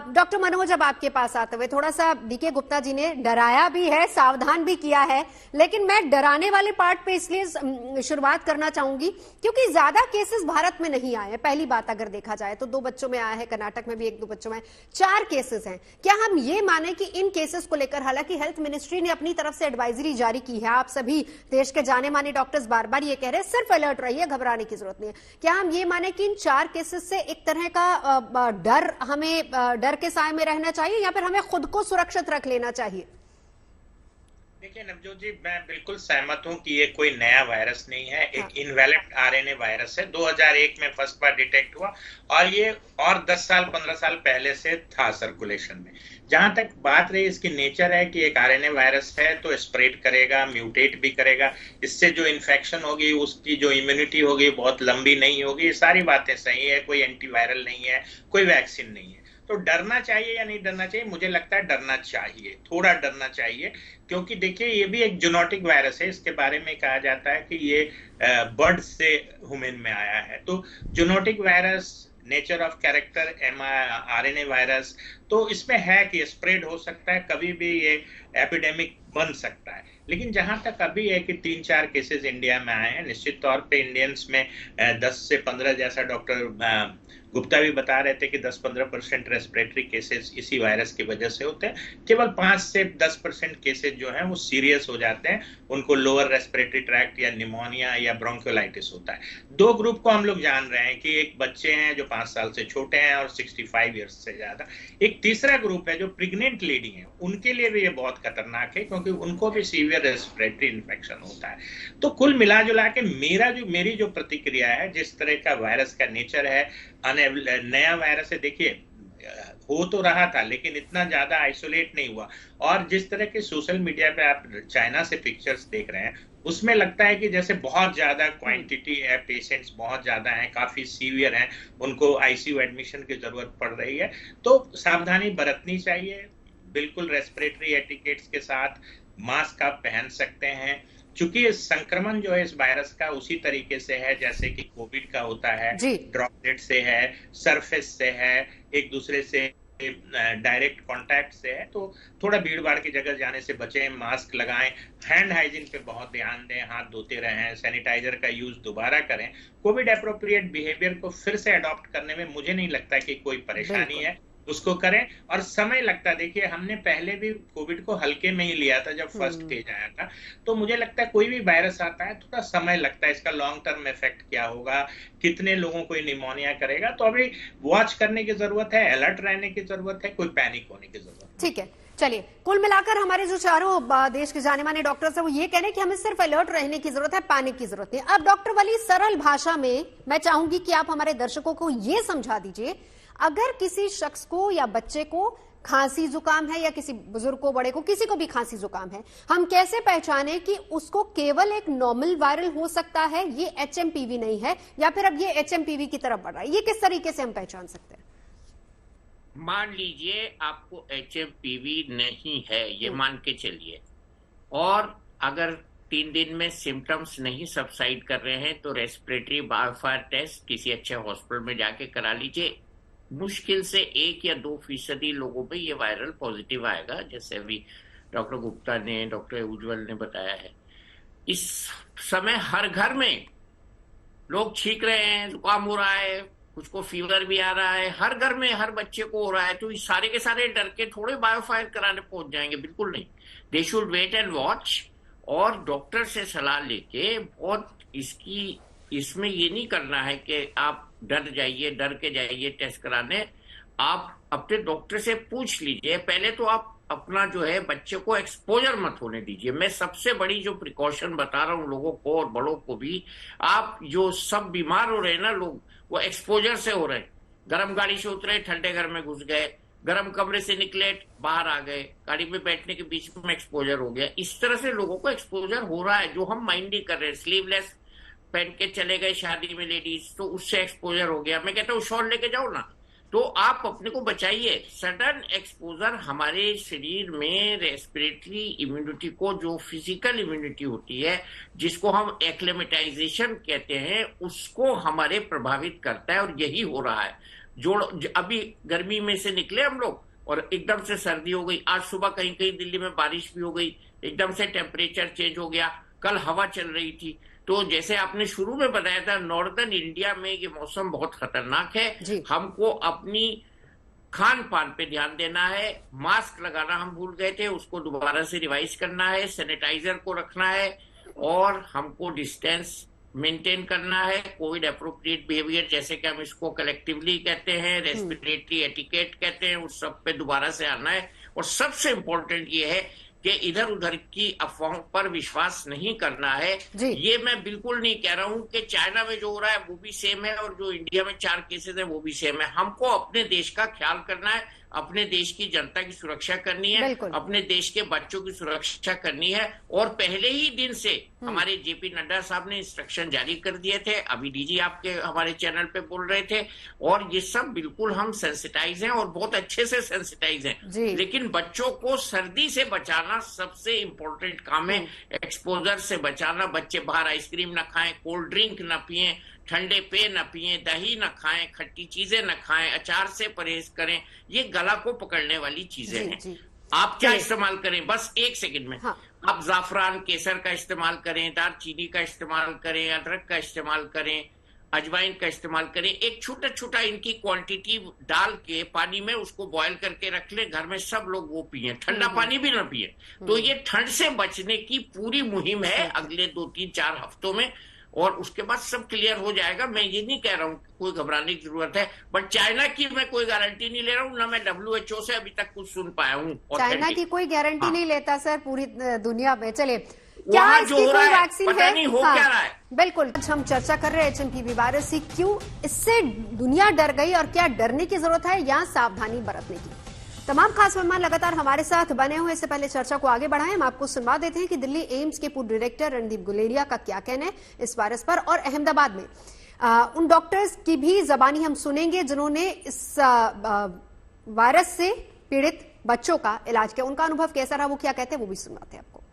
डॉक्टर मनोज, अब आपके पास आते हुए थोड़ा सा डीके गुप्ता जी ने डराया भी है, सावधान भी किया है, लेकिन मैं डराने वाले पार्ट पे इसलिए शुरुआत करना चाहूंगी क्योंकि ज्यादा केसेस भारत में नहीं आए हैं। पहली बात अगर देखा जाए तो 2 बच्चों में आया है, कर्नाटक में भी 1-2 बच्चों में 4 केसेस हैं। क्या हम ये माने कि इन केसेस को लेकर, हालांकि हेल्थ मिनिस्ट्री ने अपनी तरफ से एडवाइजरी जारी की है, आप सभी देश के जाने माने डॉक्टर्स बार बार ये कह रहे हैं सिर्फ अलर्ट रहिए, घबराने की जरूरत नहीं है। क्या हम ये माने कि इन 4 केसेस से एक तरह का डर, हमें डर के साए में रहना चाहिए या फिर हमें खुद को सुरक्षित रख लेना चाहिए? देखिए नवजोत जी, मैं बिल्कुल सहमत हूं कि ये कोई नया वायरस नहीं है, एक इनवैलिड आरएनए वायरस है। 2001 में फर्स्ट बार डिटेक्ट हुआ और ये और 10 साल 15 साल पहले से था सर्कुलेशन में। जहां तक बात रही इसकी नेचर है कि एक आरएनए वायरस है तो स्प्रेड करेगा, म्यूटेट भी करेगा, इससे जो इन्फेक्शन होगी उसकी जो इम्यूनिटी होगी बहुत लंबी नहीं होगी, ये सारी बातें सही है। कोई एंटीवायरल नहीं है, कोई वैक्सीन नहीं है। तो डरना चाहिए या नहीं डरना चाहिए? मुझे लगता है डरना चाहिए, थोड़ा डरना चाहिए, क्योंकि देखिए ये भी एक जेनेटिक वायरस है। इसके बारे में कहा जाता है कि ये बर्ड से ह्यूमन में आया है। तो genetic virus, nature of character RNA virus, तो इसमें है कि स्प्रेड हो सकता है, कभी भी ये एपिडेमिक बन सकता है। लेकिन जहां तक अभी है कि 3-4 केसेस इंडिया में आए हैं, निश्चित तौर पे इंडियंस में 10 से 15 जैसा डॉक्टर गुप्ता भी बता रहे थे कि 10-15% रेस्पिरेटरी केसेस इसी वायरस की वजह से होते हैं। केवल 5 से 10% केसेस जो हैं वो सीरियस हो जाते हैं, उनको लोअर रेस्पिरेटरी ट्रैक्ट या निमोनिया या ब्रोंकियोलाइटिस होता है। 2 ग्रुप को हम लोग जान रहे हैं कि एक बच्चे हैं जो 5 साल से छोटे हैं और 65 ईयर्स से ज्यादा। एक तीसरा ग्रुप है जो प्रेग्नेंट लेडी है, उनके लिए भी ये बहुत खतरनाक है क्योंकि उनको भी सीवियर रेस्पिरेटरी इन्फेक्शन होता है। तो कुल मिला जुला के मेरी जो प्रतिक्रिया है, जिस तरह का वायरस का नेचर है, नया वायरस है, देखिए हो तो रहा था लेकिन इतना ज्यादा आइसोलेट नहीं हुआ। और जिस तरह के सोशल मीडिया पे आप चाइना से पिक्चर्स देख रहे हैं, उसमें लगता है कि जैसे बहुत ज्यादा क्वांटिटी है, पेशेंट्स बहुत ज्यादा हैं, काफी सीवियर हैं, उनको आईसीयू एडमिशन की जरूरत पड़ रही है। तो सावधानी बरतनी चाहिए, बिल्कुल रेस्पिरेटरी एटिकेट्स के साथ मास्क आप पहन सकते हैं, चूंकि संक्रमण जो है इस वायरस का उसी तरीके से है जैसे कि कोविड का होता है, ड्रॉपलेट से है, सरफेस से है, एक दूसरे से डायरेक्ट कांटेक्ट से है। तो थोड़ा भीड़ भाड़ की जगह जाने से बचें, मास्क लगाएं, हैंड हाइजीन पे बहुत ध्यान दें, हाथ धोते रहें, सैनिटाइजर का यूज दोबारा करें। कोविड एप्रोप्रिएट बिहेवियर को फिर से अडॉप्ट करने में मुझे नहीं लगता कि कोई परेशानी है, उसको करें। और समय लगता है, देखिए हमने पहले भी कोविड को हल्के में ही लिया था जब फर्स्ट फेज आया था, तो मुझे लगता है कोई भी वायरस आता है थोड़ा समय लगता है, इसका लॉन्ग टर्म इफेक्ट क्या होगा, कितने लोगों को निमोनिया करेगा, तो अभी वॉच करने की जरूरत है, अलर्ट रहने की जरूरत है, कोई पैनिक होने की जरूरत है। ठीक है, चलिए कुल मिलाकर हमारे जो चारों देश के जाने माने डॉक्टर्स हैं वो ये कह रहे हैं कि हमें सिर्फ अलर्ट रहने की जरूरत है, पैनिक की जरूरत नहीं। अब डॉक्टर वली, सरल भाषा में मैं चाहूंगी कि आप हमारे दर्शकों को ये समझा दीजिए, अगर किसी शख्स को या बच्चे को खांसी जुकाम है या किसी बुजुर्ग को, बड़े को, किसी को भी खांसी जुकाम है, हम कैसे पहचाने कि उसको केवल एक नॉर्मल वायरल हो सकता है, ये एचएमपीवी नहीं है, या फिर अब ये एचएमपीवी की तरफ बढ़ रहा है, ये किस तरीके से हम पहचान सकते हैं? मान लीजिए आपको एचएमपीवी नहीं है, ये मान के चलिए, और अगर 3 दिन में सिम्टम्स नहीं सबसाइड कर रहे हैं तो रेस्पिरेटरी बायोफायर टेस्ट किसी अच्छे हॉस्पिटल में जाके करा लीजिए। मुश्किल से 1 या 2% लोगों पे ये वायरल पॉजिटिव आएगा, जैसे अभी डॉक्टर गुप्ता ने, डॉक्टर उज्जवल ने बताया है। इस समय हर घर में लोग छींक रहे हैं, जुकाम हो रहा है, कुछ को फीवर भी आ रहा है, हर घर में हर बच्चे को हो रहा है, तो ये सारे के सारे डर के थोड़े बायोफायर कराने पहुंच जाएंगे, बिल्कुल नहीं। They should wait and watch, और डॉक्टर से सलाह लेके बहुत इसमें ये नहीं करना है कि आप डर के जाइए टेस्ट कराने। आप अपने डॉक्टर से पूछ लीजिए पहले, तो आप अपना जो है बच्चे को एक्सपोजर मत होने दीजिए। मैं सबसे बड़ी जो प्रिकॉशन बता रहा हूं लोगों को और बड़ों को भी, आप जो सब बीमार हो रहे हैं ना लोग, वो एक्सपोजर से हो रहे हैं। गर्म गाड़ी से उतरे, ठंडे घर में घुस गए, गर्म कमरे से निकले, बाहर आ गए, गाड़ी में बैठने के बीच में एक्सपोजर हो गया। इस तरह से लोगों को एक्सपोजर हो रहा है, जो हम माइंड नहीं कर रहे हैं। स्लीवलेस पहन के चले गए शादी में लेडीज, तो उससे एक्सपोजर हो गया। मैं कहता हूँ शॉल लेके जाओ ना, तो आप अपने को बचाइए। सडन एक्सपोजर हमारे शरीर में रेस्पिरेटरी इम्यूनिटी को, जो फिजिकल इम्यूनिटी होती है, जिसको हम एक्लेमेटाइजेशन कहते हैं, उसको हमारे प्रभावित करता है, और यही हो रहा है। जो अभी गर्मी में से निकले हम लोग और एकदम से सर्दी हो गई, आज सुबह कहीं कहीं दिल्ली में बारिश भी हो गई, एकदम से टेम्परेचर चेंज हो गया, कल हवा चल रही थी। तो जैसे आपने शुरू में बताया था, नॉर्दर्न इंडिया में ये मौसम बहुत खतरनाक है। हमको अपनी खान पान पे ध्यान देना है। मास्क लगाना हम भूल गए थे, उसको दोबारा से रिवाइज करना है, सैनिटाइजर को रखना है, और हमको डिस्टेंस मेंटेन करना है। कोविड एप्रोप्रिएट बिहेवियर, जैसे कि हम इसको कलेक्टिवली कहते हैं, रेस्पिरेटरी एटिकेट कहते हैं, उस सब पे दोबारा से आना है। और सबसे इम्पोर्टेंट ये है कि इधर उधर की अफवाहों पर विश्वास नहीं करना है। ये मैं बिल्कुल नहीं कह रहा हूं कि चाइना में जो हो रहा है वो भी सेम है, और जो इंडिया में 4 केसेस है वो भी सेम है। हमको अपने देश का ख्याल करना है, अपने देश की जनता की सुरक्षा करनी है, अपने देश के बच्चों की सुरक्षा करनी है। और पहले ही दिन से हमारे जेपी नड्डा साहब ने इंस्ट्रक्शन जारी कर दिए थे, अभी डीजी आपके हमारे चैनल पे बोल रहे थे, और ये सब बिल्कुल हम सेंसिटाइज हैं और बहुत अच्छे से सेंसिटाइज हैं। लेकिन बच्चों को सर्दी से बचाना सबसे इम्पोर्टेंट काम है, एक्सपोजर से बचाना। बच्चे बाहर आइसक्रीम ना खाएं, कोल्ड ड्रिंक ना पिए, ठंडे पेय न पिए, दही न खाएं, खट्टी चीजें न खाएं, अचार से परहेज करें। ये गला को पकड़ने वाली चीजें हैं। आप क्या इस्तेमाल करें, बस 1 सेकंड में। आप जाफरान, केसर का इस्तेमाल करें, दालचीनी का इस्तेमाल करें, अदरक का इस्तेमाल करें, अजवाइन का इस्तेमाल करें, एक छोटा छोटा इनकी क्वांटिटी डाल के पानी में उसको बॉयल करके रख ले, घर में सब लोग वो पिए, ठंडा पानी भी ना पिए। तो ये ठंड से बचने की पूरी मुहिम है अगले 2-3-4 हफ्तों में, और उसके बाद सब क्लियर हो जाएगा। मैं ये नहीं कह रहा हूँ कोई घबराने की जरूरत है, बट चाइना की मैं कोई गारंटी नहीं ले रहा हूँ, ना मैं WHO से अभी तक कुछ सुन पाया हूँ। चाइना की कोई गारंटी नहीं लेता सर पूरी दुनिया में। चलिए, क्या क्या जो इसकी हो रहा कोई है वैक्सीन पता है? नहीं हो क्या रहा है। बिल्कुल, आज हम चर्चा कर रहे हैं HMPV वायरस की, क्यों इससे दुनिया डर गई और क्या डरने की जरूरत है या सावधानी बरतने की। तमाम खास मेहमान लगातार हमारे साथ बने हुए। इससे पहले चर्चा को आगे बढ़ाएं, हम आपको सुनवा देते हैं कि दिल्ली एम्स के पूर्व डायरेक्टर रणदीप गुलेरिया का क्या कहना है इस वायरस पर, और अहमदाबाद में उन डॉक्टर्स की भी जबानी हम सुनेंगे जिन्होंने इस वायरस से पीड़ित बच्चों का इलाज किया। उनका अनुभव कैसा रहा, वो क्या कहते हैं, वो भी सुनवाते हैं आपको।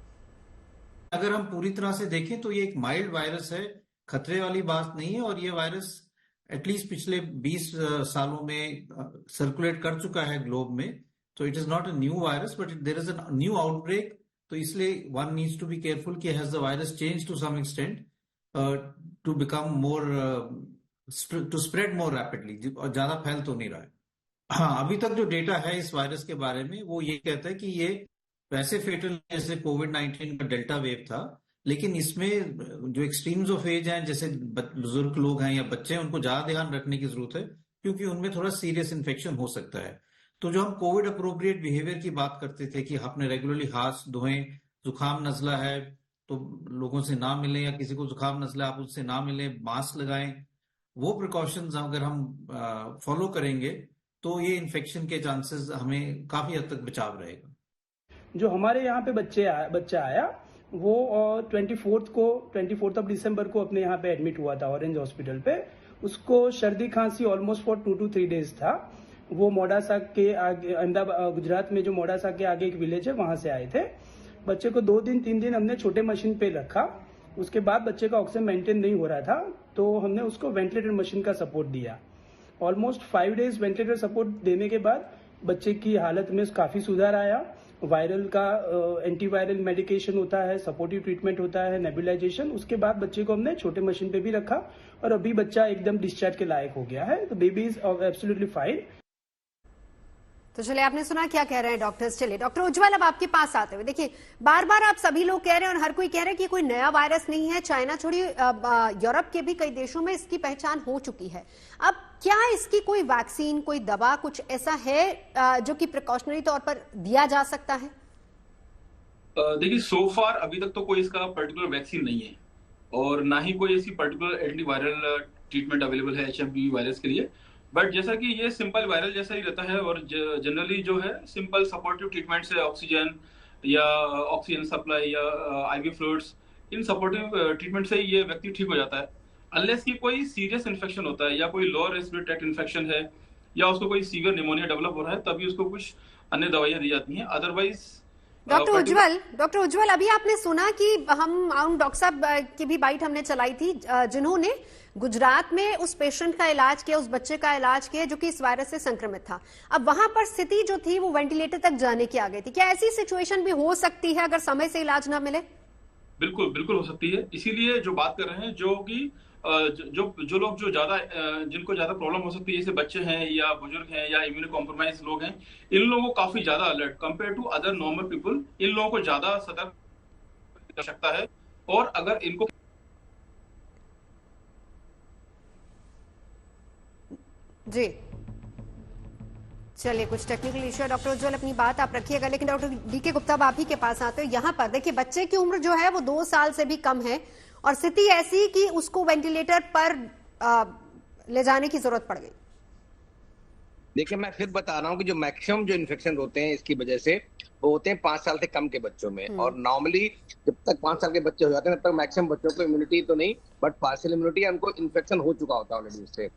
अगर हम पूरी तरह से देखें तो ये एक माइल्ड वायरस है, खतरे वाली बात नहीं है, और ये वायरस एटलीस्ट पिछले 20 सालों में सर्कुलेट कर चुका है ग्लोब में। तो it is not a new virus, but there is a new outbreak. तो इसलिए one needs to be careful कि has the virus change to some extent to become more to spread more rapidly, और ज्यादा फैल तो नहीं रहा है। हाँ, अभी तक जो डेटा है इस वायरस के बारे में वो ये कहता है कि ये वैसे फेटल जैसे कोविड-19 का डेल्टा वेव था, लेकिन इसमें जो एक्सट्रीम्स ऑफ एज हैं, जैसे बुजुर्ग लोग हैं या बच्चे हैं, उनको ज्यादा ध्यान रखने की जरूरत है, क्योंकि उनमें थोड़ा सीरियस इन्फेक्शन हो सकता है। तो जो हम कोविड अप्रोप्रिएट बिहेवियर की बात करते थे कि अपने रेगुलरली हाथ धोएं, जुकाम नजला है तो लोगों से ना मिलें, या किसी को जुकाम नजला आप उससे ना मिलें, मास्क लगाएं, वो प्रिकॉशंस अगर हम फॉलो करेंगे तो ये इन्फेक्शन के चांसेस हमें काफी हद तक बचाव रहेगा। जो हमारे यहाँ पे बच्चा आया वो 24 दिसंबर को अपने यहाँ पे एडमिट हुआ था ऑरेंज हॉस्पिटल पे। उसको सर्दी खांसी ऑलमोस्ट फॉर 2 to 3 days था। वो मोडासा के आगे, अहमदाबाद गुजरात में जो मोडासा के आगे एक विलेज है वहां से आए थे। बच्चे को 2-3 दिन हमने छोटे मशीन पे रखा। उसके बाद बच्चे का ऑक्सीजन मेंटेन नहीं हो रहा था, तो हमने उसको वेंटिलेटर मशीन का सपोर्ट दिया। ऑलमोस्ट 5 days वेंटिलेटर सपोर्ट देने के बाद बच्चे की हालत में काफी सुधार आया। वायरल का एंटीवायरल मेडिकेशन होता है, सपोर्टिव ट्रीटमेंट होता है, नेबुलाइजेशन। उसके बाद बच्चे को हमने छोटे मशीन पे भी रखा और अभी बच्चा एकदम डिस्चार्ज के लायक हो गया है। तो बेबी इज एब्सोल्युटली फाइन। तो चलिए, आपने सुना क्या कह रहे हैं डॉक्टर्स। चलिए डॉक्टर उज्ज्वल, अब आपके पास आते हुए देखिए, बार बार आप सभी लोग कह रहे हैं और हर कोई कह रहा है कि कोई नया वायरस नहीं है। चाइना छोड़िए, यूरोप के भी कई देशों में इसकी पहचान हो चुकी है। अब क्या इसकी कोई वैक्सीन, कोई दवा, कुछ ऐसा है जो कि प्रिकॉशनरी तौर पर दिया जा सकता है? देखिए, सो फार अभी तक तो कोई इसका पर्टिकुलर वैक्सीन नहीं है, और ना ही कोई ऐसी पर्टिकुलर एंटीवायरल ट्रीटमेंट अवेलेबल है HMPV वायरस के लिए। बट जैसा कि ये सिंपल वायरल जैसा ही रहता है, और जनरली जो है सिंपल सपोर्टिव ट्रीटमेंट से ऑक्सीजन या ऑक्सीजन सप्लाई या IV फ्लूइड्स, इन सपोर्टिव ट्रीटमेंट से ये व्यक्ति ठीक हो जाता है। अनलेस कि कोई सीरियस इन्फेक्शन होता है या कोई लोअर रेस्पिरेटरी ट्रैक्ट इन्फेक्शन है या उसको कोई सीवियर निमोनिया डेवलप हो रहा है, तभी उसको कुछ अन्य दवाइयां दी जाती हैं। अदरवाइज डॉक्टर उज्ज्वल, अभी आपने सुना कि हम डॉक्टर साहब की भी बाइट हमने चलाई थी जिन्होंने गुजरात में उस पेशेंट का इलाज किया, उस बच्चे का इलाज किया जो कि इस वायरस से संक्रमित था। अब वहां पर स्थिति जो थी वो वेंटिलेटर तक जाने की आ गई थी। क्या ऐसी सिचुएशन भी हो सकती है अगर समय से इलाज ना मिले? बिल्कुल बिल्कुल हो सकती है। इसीलिए जो बात कर रहे हैं, जो कि जो लोग जो ज्यादा जिनको ज्यादा प्रॉब्लम हो सकती है, जैसे बच्चे हैं या बुजुर्ग हैं या इम्यूनो कॉम्प्रोमाइज लोग हैं, इन लोगों को काफी ज्यादा alert compare to other normal people, इन लोगों को ज्यादा सतर्क कर सकता है। और अगर इनको जी, चलिए, कुछ टेक्निकल इश्यू है। डॉक्टर उज्ज्वल अपनी बात आप रखिएगा, लेकिन डॉक्टर DK गुप्ता आप ही के पास आते हो। यहाँ पर देखिए, बच्चे की उम्र जो है वो 2 साल से भी कम है और स्थिति ऐसी कि उसको वेंटिलेटर पर ले जाने की जरूरत पड़ गई। देखिए, मैं फिर बता रहा हूँ कि जो मैक्सिमम जो इन्फेक्शन होते हैं इसकी वजह से वो होते हैं 5 साल से कम के बच्चों में। और नॉर्मली जब तक 5 साल के बच्चे हो जाते हैं तब तक मैक्सिमम बच्चों को इम्यूनिटी तो नहीं, बट पार्शियल इम्यूनिटी, उनको इन्फेक्शन हो चुका होता है ऑलरेडी उससे।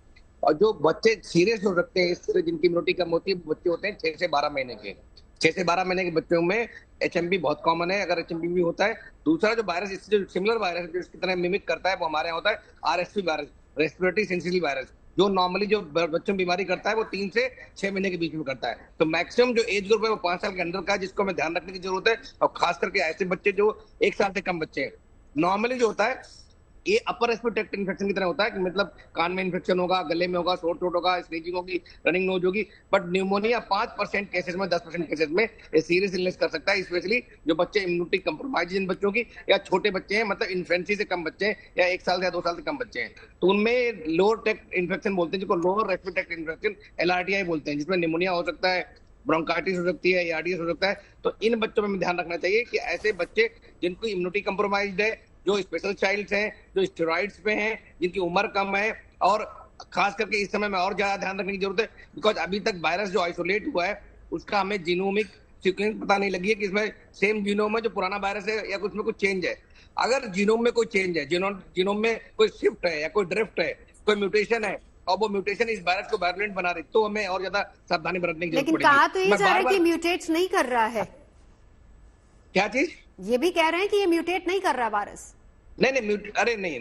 और जो बच्चे सीरियस हो सकते हैं इससे, जिनकी इम्यूनिटी कम होती है, बच्चे होते हैं 6 से 12 महीने के। 6 से 12 महीने के बच्चों में HMP बहुत कॉमन है अगर HMPV होता है। दूसरा जो वायरस, इससे जो सिमिलर वायरस जो इसकी तरह मिमिक करता है, वो हमारे यहाँ होता है RSV वायरस, रेस्पिरेटरी सिंसिटिव वायरस, जो नॉर्मली जो बच्चों में बीमारी करता है वो 3 से 6 महीने के बीच में करता है। तो मैक्सिमम जो एज ग्रुप है वो 5 साल के अंदर का है, जिसको हमें ध्यान रखने की जरूरत है। और खास करके ऐसे बच्चे जो 1 साल से कम बच्चे हैं। नॉर्मली जो होता है ये अपर रेस्पिरेटरी ट्रैक्ट इन्फेक्शन की तरह होता है कि मतलब कान में इन्फेक्शन होगा, गले में होगा, शॉर्ट थ्रोट होगा, स्नीजिंग होगी, रनिंग नोज होगी, बट न्यूमोनिया 5% केसेस में 10% केसेस में सीरियस इलनेस कर सकता है, स्पेशली जो बच्चे इम्यूनिटी कंप्रोमाइज जिन बच्चों की या छोटे बच्चे हैं, मतलब इन्फेंसी से कम बच्चे हैं या 1 साल या 2 साल से कम बच्चे हैं, तो उनमें लोअर ट्रैक्ट इन्फेक्शन बोलते हैं, जिसको lower respiratory tract infection LRTI बोलते हैं, जिसमें निमोनिया हो सकता है, ब्रोंकाइटिस हो सकती है, ARDS हो सकता है। तो इन बच्चों में ध्यान रखना चाहिए कि ऐसे बच्चे जिनको इम्यूनिटी कंप्रोमाइज्ड है, जो स्पेशल चाइल्ड्स हैं, जो स्टेरॉइड्स पे हैं, जिनकी उम्र कम है, और खास करके इस समय में और ज्यादा ध्यान रखने की जरूरत है, बिकॉज अभी तक वायरस जो आइसोलेट हुआ है उसका हमें जीनोमिक सीक्वेंस पता नहीं लगी है कि इसमें सेम जीनोम है जो पुराना वायरस है या उसमें कुछ चेंज है। अगर जीनोम में कोई चेंज है, जीनोम में कोई शिफ्ट है या कोई ड्रिफ्ट है, कोई म्यूटेशन है और वो म्यूटेशन इस वायरस को वायलेंट बना रही, तो हमें और ज्यादा सावधानी बरतने की जरूरत पड़ेगी। लेकिन कहा तो ये जा रहा है कि म्यूटेट नहीं कर रहा है। क्या चीज? ये भी कह रहे हैं कि ये म्यूटेट नहीं कर रहा वायरस। नहीं, अरे नहीं,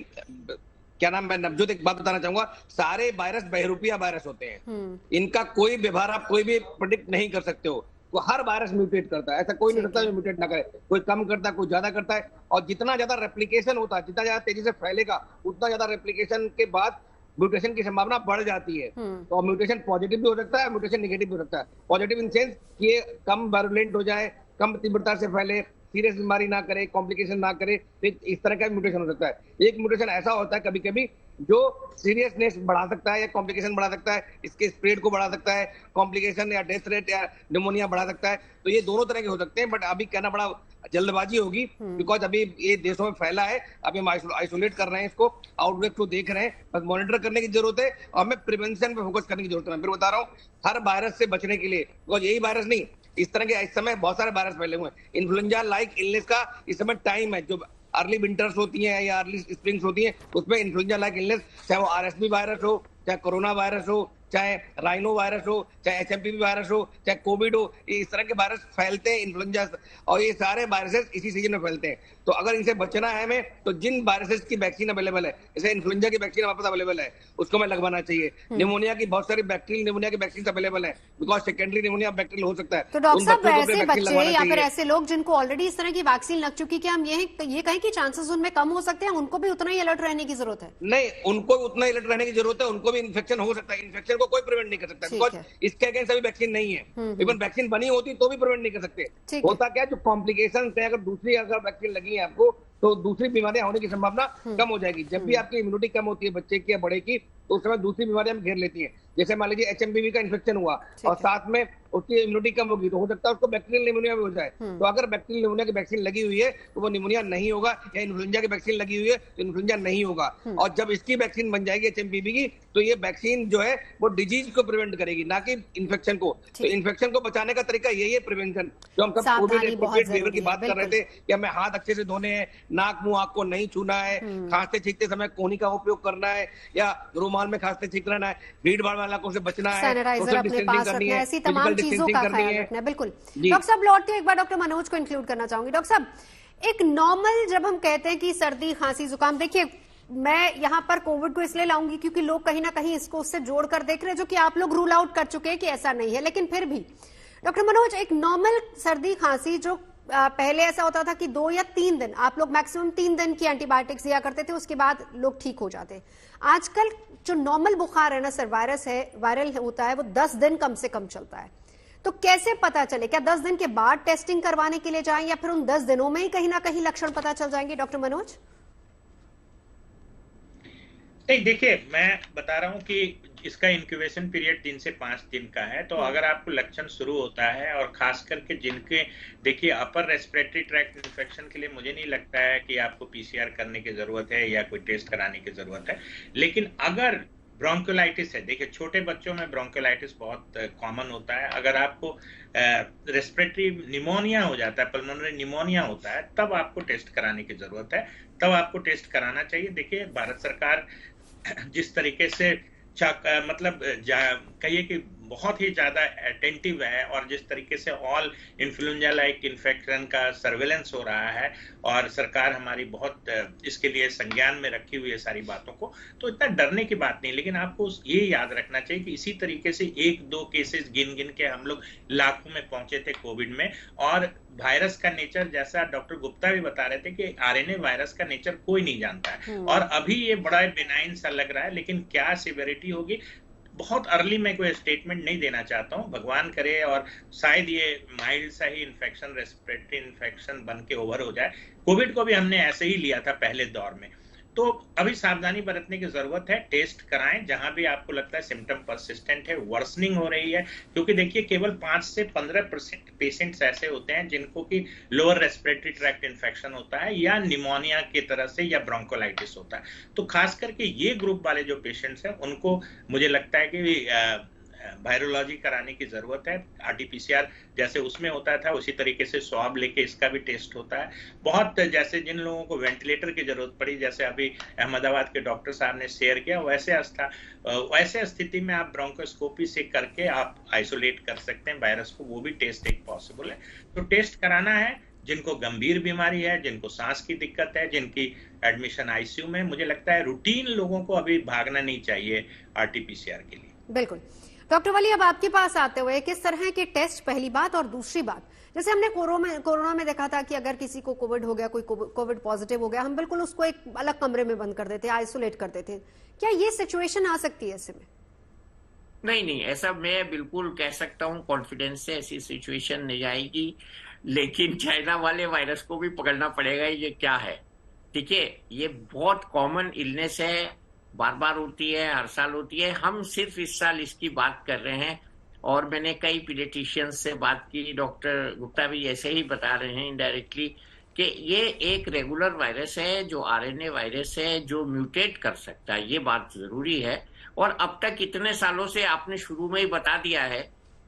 क्या नाम, मैं नवजोत एक बात बताना चाहूंगा, सारे वायरस बहरूपिया वायरस होते हैं, इनका कोई व्यवहार आप कोई भी प्रेडिक्ट नहीं कर सकते हो। तो हर वायरस म्यूटेट करता है, ऐसा कोई नहीं सकता जो म्यूटेट ना करे, कोई कम करता है, कोई ज्यादा करता है, और जितना ज्यादा रेप्लिकेशन होता है, जितना ज्यादा तेजी से फैलेगा, उतना ज्यादा रेप्लिकेशन के बाद म्यूटेशन की संभावना बढ़ जाती है। तो म्यूटेशन पॉजिटिव भी हो सकता है, म्यूटेशन नेगेटिव भी हो सकता है। पॉजिटिव इन सेंस कि ये कम वायरुलेंट हो जाए, कम तीव्रता से फैले, सीरियस बीमारी ना करे, कॉम्प्लिकेशन ना करे, तो इस तरह का म्यूटेशन हो सकता है। एक म्यूटेशन ऐसा होता है कभी कभी जो सीरियसनेस बढ़ा सकता है या कॉम्प्लिकेशन बढ़ा सकता है, इसके स्प्रेड को बढ़ा सकता है, कॉम्प्लिकेशन या डेथ रेट या निमोनिया बढ़ा सकता है। तो ये दोनों तरह के हो सकते हैं, बट अभी कहना बड़ा जल्दबाजी होगी, बिकॉज अभी ये देशों में फैला है, अभी हम आइसोलेट कर रहे हैं इसको, आउटब्रेक को देख रहे हैं, बस मॉनिटर करने की जरूरत है और हमें प्रिवेंशन पे फोकस करने की जरूरत है। मैं फिर बता रहा हूँ, हर वायरस से बचने के लिए, बिकॉज यही वायरस नहीं, इस तरह के इस समय बहुत सारे वायरस फैले हुए हैं। इन्फ्लुएंजा लाइक इलनेस का इस समय टाइम है, जो अर्ली विंटर्स होती हैं या अर्ली स्प्रिंग्स होती हैं, उसमें इन्फ्लुएंजा लाइक इलनेस, चाहे वो RSV वायरस हो, चाहे कोरोना वायरस हो, चाहे राइनो वायरस हो, चाहे HMPV वायरस हो, चाहे कोविड हो, इस तरह के वायरस फैलते हैं इन्फ्लुएंजा, और ये सारे वायरसेस इसी सीजन में फैलते हैं। तो अगर इनसे बचना है हमें, तो जिन वायरसेस की वैक्सीन अवेलेबल है, जैसे इन्फ्लुएंजा की वैक्सीन हमारे पास अवेलेबल है, उसको हमें लगवाना चाहिए। निमोनिया की बहुत सारी बैक्टीरियल निमोनिया की वैक्सीन अवेलेबल है, बिकॉज सेकेंडरी निमोनिया बैक्टीरियल हो सकता है। तो डॉक्टर साहब, ऐसे बच्चे या फिर ऐसे लोग जिनको ऑलरेडी इस तरह की वैक्सीन लग चुकी, क्या हम ये कहें कि चांसेस उनमें कम हो सकते हैं, उनको भी उतना ही अलर्ट रहने की जरूरत है? नहीं, उनको उतना ही अलर्ट रहने की जरूरत है, उनको भी इन्फेक्शन हो सकता है, इन्फेक्शन को कोई प्रिवेंट नहीं कर सकता, बिकॉज इसके अगेंस्ट अभी वैक्सीन नहीं है। इवन वैक्सीन बनी होती तो भी प्रिवेंट नहीं कर सकते। होता क्या, जो कॉम्प्लिकेशन है, अगर दूसरी अगर वैक्सीन लगी है आपको, तो दूसरी बीमारियां होने की संभावना कम हो जाएगी। जब भी आपकी इम्यूनिटी कम होती है बच्चे की या बड़े की, तो उस समय दूसरी बीमारियां हम घेर लेती हैं। जैसे मान लीजिए HMPV का इन्फेक्शन हुआ और साथ में उसकी इम्यूनिटी कम होगी, तो हो सकता है उसको बैक्टीरियल निमोनिया भी हो जाए। तो अगर बैक्टीरियल निमोनिया की वैक्सीन लगी हुई है तो वो निमोनिया नहीं होगा, या इन्फ्लुएंजा की वैक्सीन लगी हुई है तो इन्फ्लुएंजा नहीं होगा। और जब इसकी वैक्सीन बन जाएगी HMPV की, तो ये वैक्सीन जो है वो डिजीज को प्रिवेंट करेगी, ना कि इन्फेक्शन को। तो इन्फेक्शन को बचाने का तरीका यही है प्रिवेंशन, जो हम सब कोविड फीवर की बात कर रहे थे कि हमें हाथ अच्छे से धोने हैं, नाक मुंह आंख को नहीं छूना है, खांसते छींकते समय कोहनी का उपयोग करना है या रुमाल में खांसते छींक रहना है, भीड़ भाड़ वाले इलाकों से बचना है, सैनिटाइजर अपने पास रखना है, ऐसी तमाम चीजों का ख्याल रखना है। बिल्कुल डॉक्टर साहब, लौटते एक बार डॉक्टर मनोज को इंक्लूड करना चाहूंगी। डॉक्टर साहब, एक नॉर्मल, जब हम कहते हैं कि सर्दी खांसी जुकाम, देखिए मैं यहाँ पर कोविड को इसलिए लाऊंगी क्योंकि लोग कहीं ना कहीं इसको उससे जोड़कर देख रहे हैं, जो कि आप लोग रूल आउट कर चुके हैं कि ऐसा नहीं है, लेकिन फिर भी डॉक्टर मनोज, एक नॉर्मल सर्दी खांसी जो पहले ऐसा होता था कि 2 या 3 दिन, आप लोग मैक्सिमम 3 दिन की एंटीबायोटिक्स दिया करते थे, उसके बाद लोग ठीक हो जाते। आजकल जो नॉर्मल बुखार है ना सर, वायरल होता है, वो 10 दिन कम से कम चलता है। तो कैसे पता चले, क्या 10 दिन के बाद टेस्टिंग करवाने के लिए जाएं या फिर उन 10 दिनों में ही कहीं ना कहीं लक्षण पता चल जाएंगे? डॉक्टर मनोज? नहीं, देखिए मैं बता रहा हूं कि इसका इंक्यूबेशन पीरियड 3 से 5 दिन का है। तो अगर आपको लक्षण शुरू होता है, और खास करके जिनके, देखिए अपर रेस्पिरेटरी ट्रैक्ट इन्फेक्शन के लिए मुझे नहीं लगता है कि आपको PCR करने की जरूरत है या कोई टेस्ट कराने की जरूरत है। लेकिन अगर ब्रोंकोलाइटिस है, देखिए छोटे बच्चों में ब्रोंकोलाइटिस बहुत कॉमन होता है। अगर आपको रेस्पिरेटरी निमोनिया हो जाता है, पल्मोनरी निमोनिया होता है, तब आपको टेस्ट कराने की जरूरत है, तब आपको टेस्ट कराना चाहिए। देखिए भारत सरकार जिस तरीके से मतलब कहिए कि बहुत ही ज्यादा अटेंटिव है और जिस तरीके से ऑल इन्फ्लुएंजा लाइक इन्फेक्शन का सर्वेलेंस हो रहा है और सरकार हमारी बहुत इसके लिए संज्ञान में रखी हुई है सारी बातों को, तो इतना डरने की बात नहीं। लेकिन आपको ये याद रखना चाहिए कि इसी तरीके से 1-2 केसेस गिन गिन के हम लोग लाखों में पहुंचे थे कोविड में। और वायरस का नेचर, जैसा डॉक्टर गुप्ता भी बता रहे थे कि आरएनए वायरस का नेचर कोई नहीं जानता है और अभी ये बड़ा बेनाइन सा लग रहा है, लेकिन क्या सिवियरिटी होगी बहुत अर्ली मैं कोई स्टेटमेंट नहीं देना चाहता हूं। भगवान करे और शायद ये माइल्ड सा ही इन्फेक्शन, रेस्पिरेटरी इन्फेक्शन बन के ओवर हो जाए। कोविड को भी हमने ऐसे ही लिया था पहले दौर में। तो अभी सावधानी बरतने की जरूरत है। टेस्ट कराएं जहां भी आपको लगता है सिम्टम परसिस्टेंट है, वर्सनिंग हो रही है, क्योंकि देखिए केवल 5 से 15% पेशेंट्स ऐसे होते हैं जिनको कि लोअर रेस्पिरेटरी ट्रैक्ट इन्फेक्शन होता है या निमोनिया की तरह से या ब्रोंकोलाइटिस होता है। तो खास करके ये ग्रुप वाले जो पेशेंट्स हैं उनको मुझे लगता है कि वायरोलॉजी कराने की जरूरत है। आरटीपीसीआर जैसे उसमें होता था उसी तरीके से स्वाब लेके इसका भी टेस्ट होता है। बहुत जैसे जिन लोगों को वेंटिलेटर की जरूरत पड़ी, जैसे अभी अहमदाबाद के डॉक्टर साहब ने शेयर किया, वैसे स्थिति में आप ब्रोंकोस्कोपी से करके आप आइसोलेट कर सकते हैं वायरस को, वो भी टेस्ट एक पॉसिबल है। तो टेस्ट कराना है जिनको गंभीर बीमारी है, जिनको सांस की दिक्कत है, जिनकी एडमिशन आईसीयू में। मुझे लगता है रूटीन लोगों को अभी भागना नहीं चाहिए आरटीपीसीआर के लिए। बिल्कुल डॉक्टर वली, अब आपके पास आते हुए किस तरह के टेस्ट, पहली बात, और दूसरी बात, जैसे हमने कोरोना में देखा था कि अगर किसी को कोविड हो गया, कोई कोविड पॉजिटिव हो गया, हम बिल्कुल उसको एक अलग कमरे में बंद कर देते, आइसोलेट कर देते। क्या ये सिचुएशन आ सकती है ऐसे में? नहीं, ऐसा मैं बिल्कुल कह सकता हूं कॉन्फिडेंस से, ऐसी सिचुएशन नहीं आएगी। लेकिन चाइना वाले वायरस को भी पकड़ना पड़ेगा, ये क्या है। ठीक है, ये बहुत कॉमन इलनेस है, बार बार होती है, हर साल होती है। हम सिर्फ इस साल इसकी बात कर रहे हैं और मैंने कई पीडियाट्रिशियंस से बात की, डॉक्टर गुप्ता भी ऐसे ही बता रहे हैं इनडायरेक्टली कि ये एक रेगुलर वायरस है जो आरएनए वायरस है जो म्यूटेट कर सकता है, ये बात जरूरी है। और अब तक इतने सालों से आपने शुरू में ही बता दिया है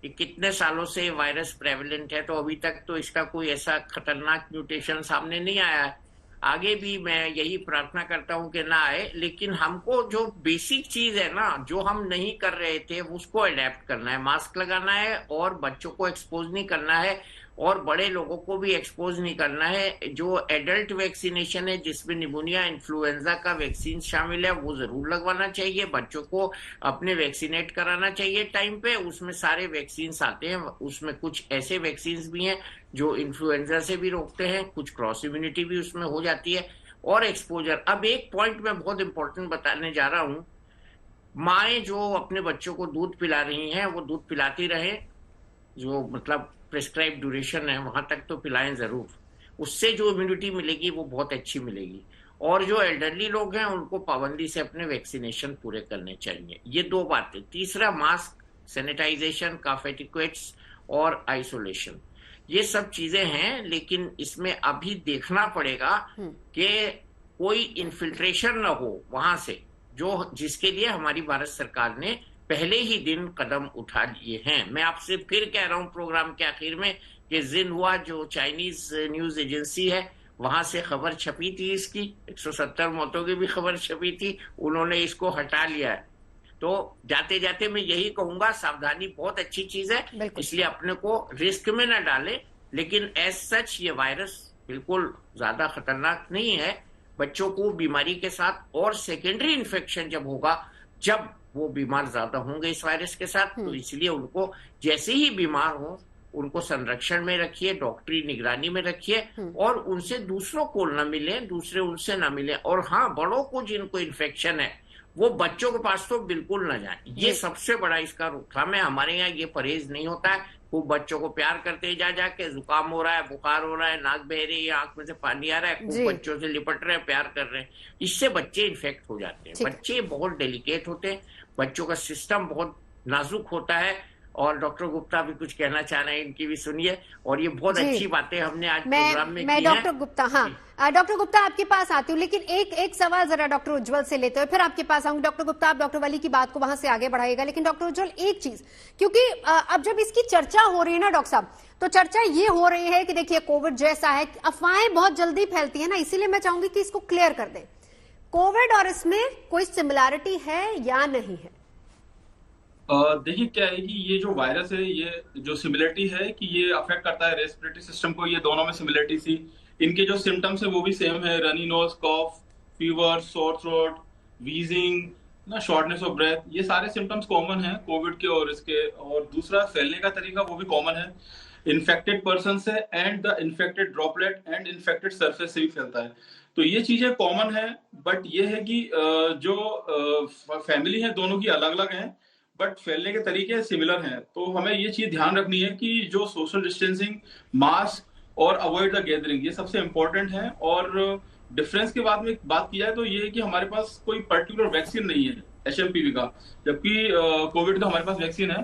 कि कितने सालों से वायरस प्रेवलेंट है, तो अभी तक तो इसका कोई ऐसा खतरनाक म्यूटेशन सामने नहीं आया है। आगे भी मैं यही प्रार्थना करता हूं कि ना आए, लेकिन हमको जो बेसिक चीज है ना, जो हम नहीं कर रहे थे उसको अडेप्ट करना है। मास्क लगाना है और बच्चों को एक्सपोज नहीं करना है और बड़े लोगों को भी एक्सपोज नहीं करना है। जो एडल्ट वैक्सीनेशन है जिसमें निमोनिया, इन्फ्लुएंजा का वैक्सीन शामिल है, वो जरूर लगवाना चाहिए। बच्चों को अपने वैक्सीनेट कराना चाहिए टाइम पे। उसमें सारे वैक्सीन आते हैं, उसमें कुछ ऐसे वैक्सीन भी हैं जो इन्फ्लुएंजा से भी रोकते हैं, कुछ क्रॉस इम्यूनिटी भी उसमें हो जाती है। और एक्सपोजर, अब एक पॉइंट मैं बहुत इंपॉर्टेंट बताने जा रहा हूं। माएँ जो अपने बच्चों को दूध पिला रही हैं वो दूध पिलाती रहे, जो मतलब प्रिस्क्राइब ड्यूरेशन है वहां तक तो पिलाएं जरूर, उससे जो इम्यूनिटी मिलेगी वो बहुत अच्छी मिलेगी। और जो एल्डरली लोग हैं उनको पाबंदी से अपने वैक्सीनेशन पूरे करने चाहिए। ये 2 बातें। तीसरा, मास्क, सैनिटाइजेशन, कफ एटिक्वेट्स और आइसोलेशन, ये सब चीजें हैं। लेकिन इसमें अभी देखना पड़ेगा कि कोई इन्फिल्ट्रेशन न हो वहां से, जो जिसके लिए हमारी भारत सरकार ने पहले ही दिन कदम उठा लिए हैं। मैं आपसे फिर कह रहा हूं प्रोग्राम के आखिर में कि जिन्हुआ जो चाइनीज न्यूज एजेंसी है, वहां से खबर छपी थी इसकी, 170 मौतों की भी खबर छपी थी, उन्होंने इसको हटा लिया है। तो जाते जाते मैं यही कहूंगा, सावधानी बहुत अच्छी चीज है, इसलिए अपने को रिस्क में न डालें। लेकिन एज सच ये वायरस बिल्कुल ज्यादा खतरनाक नहीं है। बच्चों को बीमारी के साथ, और सेकेंडरी इन्फेक्शन जब होगा, जब वो बीमार ज्यादा होंगे इस वायरस के साथ, तो इसलिए उनको जैसे ही बीमार हो उनको संरक्षण में रखिए, डॉक्टरी निगरानी में रखिए और उनसे दूसरों को न मिले, दूसरे उनसे न मिले। और हाँ, बड़ों को जिनको इन्फेक्शन है वो बच्चों के पास तो बिल्कुल न जाए, ये सबसे बड़ा इसका रोकथाम है। हमारे यहाँ ये परहेज नहीं होता है। खूब बच्चों को प्यार करते जा जाके, जुकाम हो रहा है, बुखार हो रहा है, नाक बह रही है, आंख में से पानी आ रहा है, खूब बच्चों से लिपट रहे हैं, प्यार कर रहे हैं, इससे बच्चे इन्फेक्ट हो जाते हैं। बच्चे बहुत डेलिकेट होते हैं, बच्चों का सिस्टम बहुत नाजुक होता है। और डॉक्टर गुप्ता भी कुछ कहना चाह रहे हैं, इनकी भी सुनिए। और ये बहुत अच्छी बातें हमने आज प्रोग्राम में की हैं। डॉक्टर गुप्ता, हाँ डॉक्टर गुप्ता आपके पास आती हूँ, लेकिन एक सवाल जरा डॉक्टर उज्जवल से लेते हुए फिर आपके पास आऊंगी। डॉक्टर गुप्ता, आप डॉक्टर वली की बात को वहां से आगे बढ़ाइएगा, लेकिन डॉक्टर उज्जवल एक चीज, क्योंकि अब जब इसकी चर्चा हो रही है ना डॉक्टर साहब, तो चर्चा ये हो रही है कि देखिए कोविड जैसा है, अफवाहें बहुत जल्दी फैलती है ना, इसीलिए मैं चाहूंगी कि इसको क्लियर कर दें, कोविड और इसमें कोई सिमिलैरिटी है या नहीं है? देखिए क्या है कि ये जो वायरस है, ये जो सिमिलरिटी है कि ये अफेक्ट करता है रेस्पिरेटरी सिस्टम को, ये दोनों में सिमिलरिटी थी। इनके जो सिम्टम्स है वो भी सेम है, रनी नोज, कॉफ, फीवर, सोर थ्रोट, वीजिंग, ना शॉर्टनेस ऑफ ब्रेथ, ये सारे सिम्टम्स कॉमन हैं कोविड के। और इसके और दूसरा फैलने का तरीका वो भी कॉमन है, इन्फेक्टेड पर्सन से and the infected droplet and infected surface से भी फैलता है। तो ये चीजें कॉमन है, बट ये है कि जो फैमिली है दोनों की अलग अलग है, बट फैलने के तरीके सिमिलर हैं। तो हमें ये चीज ध्यान रखनी है कि जो सोशल डिस्टेंसिंग, मास्क और अवॉइड द गैदरिंग, ये सबसे इंपॉर्टेंट है। और डिफरेंस के बाद में बात की जाए तो ये है कि हमारे पास कोई पर्टिकुलर वैक्सीन नहीं है HMPV का, जबकि कोविड का हमारे पास वैक्सीन है।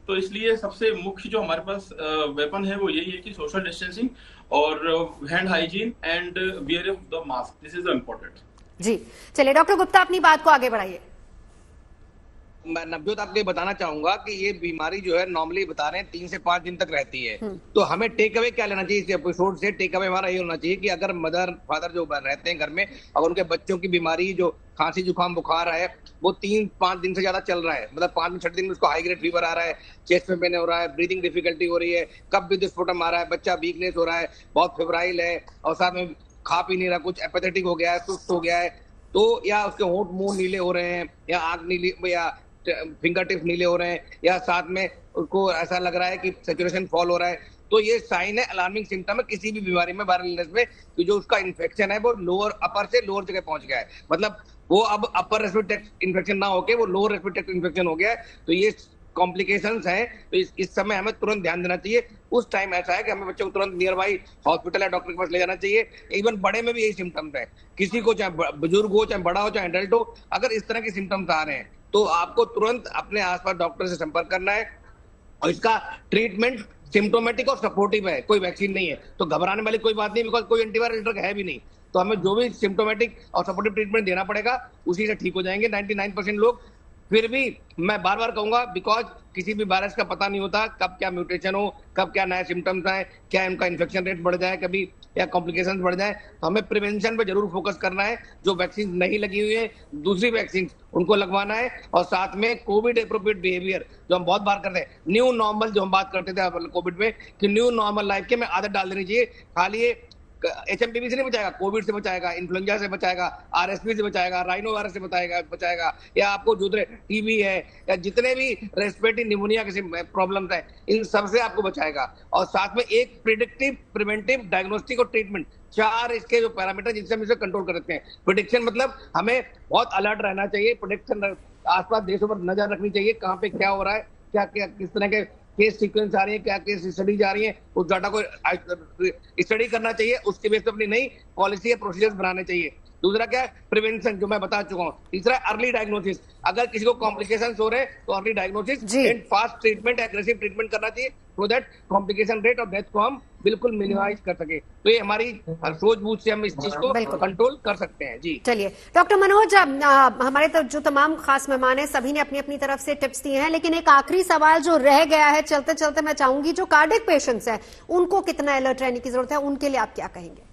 तो इसलिए सबसे मुख्य जो हमारे पास वेपन है वो यही है कि सोशल डिस्टेंसिंग और hand hygiene and wear of the mask, this is the important. जी चलिए डॉक्टर गुप्ता अपनी बात को आगे बढ़ाइए। मैं नवजोत आपको ये बताना चाहूंगा कि ये बीमारी जो है नॉर्मली बता रहे हैं 3 से 5 दिन तक रहती है। तो हमें टेक अवे क्या लेना चाहिए इस एपिसोड से? टेक अवे हमारा ये होना चाहिए कि अगर मदर फादर जो रहते हैं घर में, अगर उनके बच्चों की बीमारी जो खांसी जुकाम बुखार है वो 3-5 दिन से ज्यादा चल रहा है, मतलब 5-6 दिन में उसको हाई ग्रेड फीवर आ रहा है, चेस्ट में पेन हो रहा है, ब्रीदिंग डिफिकल्टी हो रही है, कफ भी विस्फोटन आ रहा है, बच्चा वीकनेस हो रहा है, बहुत फेब्राइल है और साथ में खा पी नहीं रहा, कुछ एपेथेटिक हो गया है, सुस्त हो गया है, तो या उसके होंठ मुंह नीले हो रहे हैं, या आंख नीली, या फिंगर टिप्स नीले हो रहे हैं, या साथ में उसको ऐसा लग रहा है कि सैचुरेशन फॉल हो रहा है, तो ये साइन है, अलार्मिंग सिम्टम है किसी भी बीमारी में, वायरल इलनेस में, कि जो उसका इन्फेक्शन है वो लोअर अपर से लोअर जगह पहुंच गया है, मतलब वो अब अपर रेस्पिरेटरी ट्रैक्ट इन्फेक्शन ना होके वो लोअर रेस्पिरेटरी ट्रैक्ट इन्फेक्शन हो गया है। तो ये कॉम्प्लिकेशंस हैं, तो इस समय हमें तुरंत ध्यान देना चाहिए। उस टाइम ऐसा है कि हमें बच्चों को तुरंत नियर बाई हॉस्पिटल या डॉक्टर के पास ले जाना चाहिए। इवन बड़े में भी यही सिम्टम्स है, किसी को चाहे बुजुर्ग हो, चाहे बड़ा हो, चाहे एडल्ट हो, अगर इस तरह के सिम्टम्स आ रहे हैं तो आपको तुरंत अपने आसपास डॉक्टर से संपर्क करना है। और इसका ट्रीटमेंट सिम्टोमेटिक और सपोर्टिव है, कोई वैक्सीन नहीं है, तो घबराने वाली कोई बात नहीं, बिकॉज कोई एंटीवायरल ड्रग है भी नहीं। तो हमें जो भी सिम्टोमेटिक और सपोर्टिव ट्रीटमेंट देना पड़ेगा उसी से ठीक हो जाएंगे 99% लोग। फिर भी मैं बार बार कहूंगा, बिकॉज किसी भी वायरस का पता नहीं होता कब क्या म्यूटेशन हो, कब क्या नए सिम्टम्स आए, क्या इनका इन्फेक्शन रेट बढ़ जाए कभी, या कॉम्प्लिकेशंस बढ़ जाए, तो हमें प्रिवेंशन पे जरूर फोकस करना है। जो वैक्सीन नहीं लगी हुई है, दूसरी वैक्सीन उनको लगवाना है, और साथ में कोविड एप्रोप्रिएट बिहेवियर जो हम बहुत बार करते हैं, न्यू नॉर्मल जो हम बात करते थे कोविड में कि न्यू नॉर्मल लाइफ के में आदत डाल देनी चाहिए। खाली ये HMPV से नहीं बचाएगा, कोविड से बचाएगा, इन्फ्लुएंजा से बचाएगा, RSV से बचाएगा, राइनो वायरस से बचाएगा, या आपको जो TB है या जितने भी रेस्पिरेटरी निमोनिया के प्रॉब्लम्स है, इन सब से आपको बचाएगा। और साथ में एक प्रिडिक्टिव, प्रिवेंटिव, डायग्नोस्टिक और ट्रीटमेंट, 4 इसके जो पैरामीटर जिनसे हम इसे कंट्रोल कर सकते हैं। प्रिडिक्शन मतलब हमें बहुत अलर्ट रहना चाहिए, प्रिडिक्शन आसपास देशों पर नजर रखनी चाहिए, कहाँ पे क्या हो रहा है, क्या क्या किस तरह के केस सीक्वेंस आ रही है, क्या केस स्टडीज आ रही है, उस डाटा को स्टडी करना चाहिए, उसके बेस पे अपनी नई पॉलिसी या प्रोसीजर्स बनाने चाहिए। दूसरा क्या है, प्रिवेंशन जो मैं बता चुका हूँ। तीसरा अर्ली डायग्नोसिस, अगर किसी को कॉम्प्लिकेशंस हो रहे हैं तो early diagnosis and fast treatment, aggressive treatment करना चाहिए, सो दैट कॉम्प्लिकेशन रेट और डेथ को हम बिल्कुल मिनिमाइज कर सके। तो ये हमारी सूझबूझ से हम इस चीज को कंट्रोल कर सकते हैं। जी चलिए डॉक्टर मनोज, हमारे तो जो तमाम खास मेहमान हैं सभी ने अपनी अपनी तरफ से टिप्स दिए हैं, लेकिन एक आखिरी सवाल जो रह गया है चलते चलते मैं चाहूंगी, जो कार्डियक पेशेंट्स हैं उनको कितना अलर्ट रहने की जरूरत है, उनके लिए आप क्या कहेंगे?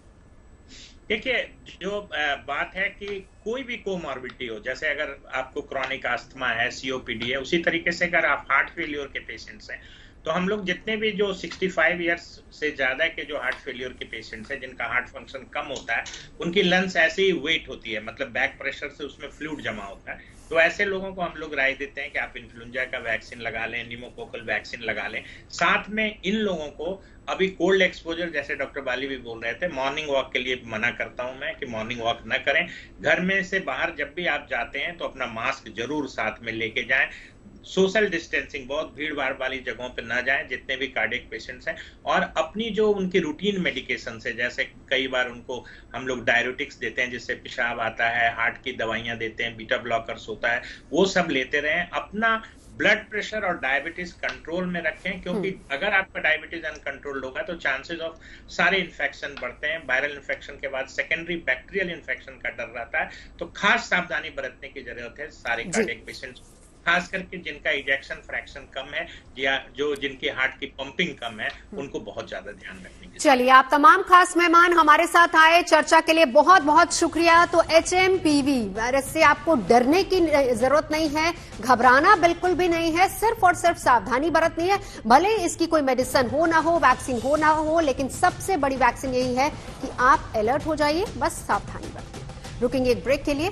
देखिए, जो बात है कि कोई भी कोमॉर्बिडिटी हो, जैसे अगर आपको क्रॉनिक अस्थमा है, COPD है, उसी तरीके से अगर आप हार्ट फेलियर के पेशेंट्स हैं, तो हम लोग जितने भी जो 65 इयर्स से ज्यादा के जो हार्ट फेलियर के पेशेंट्स हैं, जिनका हार्ट फंक्शन कम होता है, उनकी लंग्स ऐसे ही वेट होती है, मतलब बैक प्रेशर से उसमें फ्लूइड जमा होता है, तो ऐसे लोगों को हम लोग राय देते हैं कि आप इन्फ्लुएंजा का वैक्सीन लगा लें, निमोकोकल वैक्सीन लगा लें। साथ में इन लोगों को अभी कोल्ड एक्सपोजर, जैसे डॉक्टर बाली भी बोल रहे थे, मॉर्निंग वॉक के लिए मना करता हूं मैं कि मॉर्निंग वॉक न करें। घर में से बाहर जब भी आप जाते हैं तो अपना मास्क जरूर साथ में लेके जाएं। सोशल डिस्टेंसिंग, बहुत भीड़ भाड़ वाली जगहों पे ना जाएं जितने भी कार्डियक पेशेंट्स हैं, और अपनी जो उनकी रूटीन मेडिकेशन है, जैसे कई बार उनको हम लोग डायरेटिक्स देते हैं जिससे पेशाब आता है, हार्ट की दवाइयां देते हैं, बीटा ब्लॉकर्स होता है, वो सब लेते रहें। अपना ब्लड प्रेशर और डायबिटीज कंट्रोल में रखें, क्योंकि अगर आपका डायबिटीज अनकंट्रोल्ड होगा तो चांसेस ऑफ सारे इन्फेक्शन बढ़ते हैं। वायरल इन्फेक्शन के बाद सेकेंडरी बैक्टीरियल इन्फेक्शन का डर रहता है, तो खास सावधानी बरतने की जरूरत है सारे कार्डियक पेशेंट्स, खास करके जिनका इजेक्शन फ्रैक्शन कम है या जो जिनकी हार्ट की पंपिंग कम है, उनको बहुत ज्यादा ध्यान रखने की। चलिए, आप तमाम खास मेहमान हमारे साथ आए चर्चा के लिए, बहुत बहुत शुक्रिया। तो HMPV वायरस से आपको डरने की जरूरत नहीं है, घबराना बिल्कुल भी नहीं है, सिर्फ और सिर्फ सावधानी बरतनी है। भले इसकी कोई मेडिसिन हो ना हो, वैक्सीन हो ना हो, लेकिन सबसे बड़ी वैक्सीन यही है कि आप अलर्ट हो जाइए, बस सावधानी बरतिए। रुकेंगे एक ब्रेक के लिए।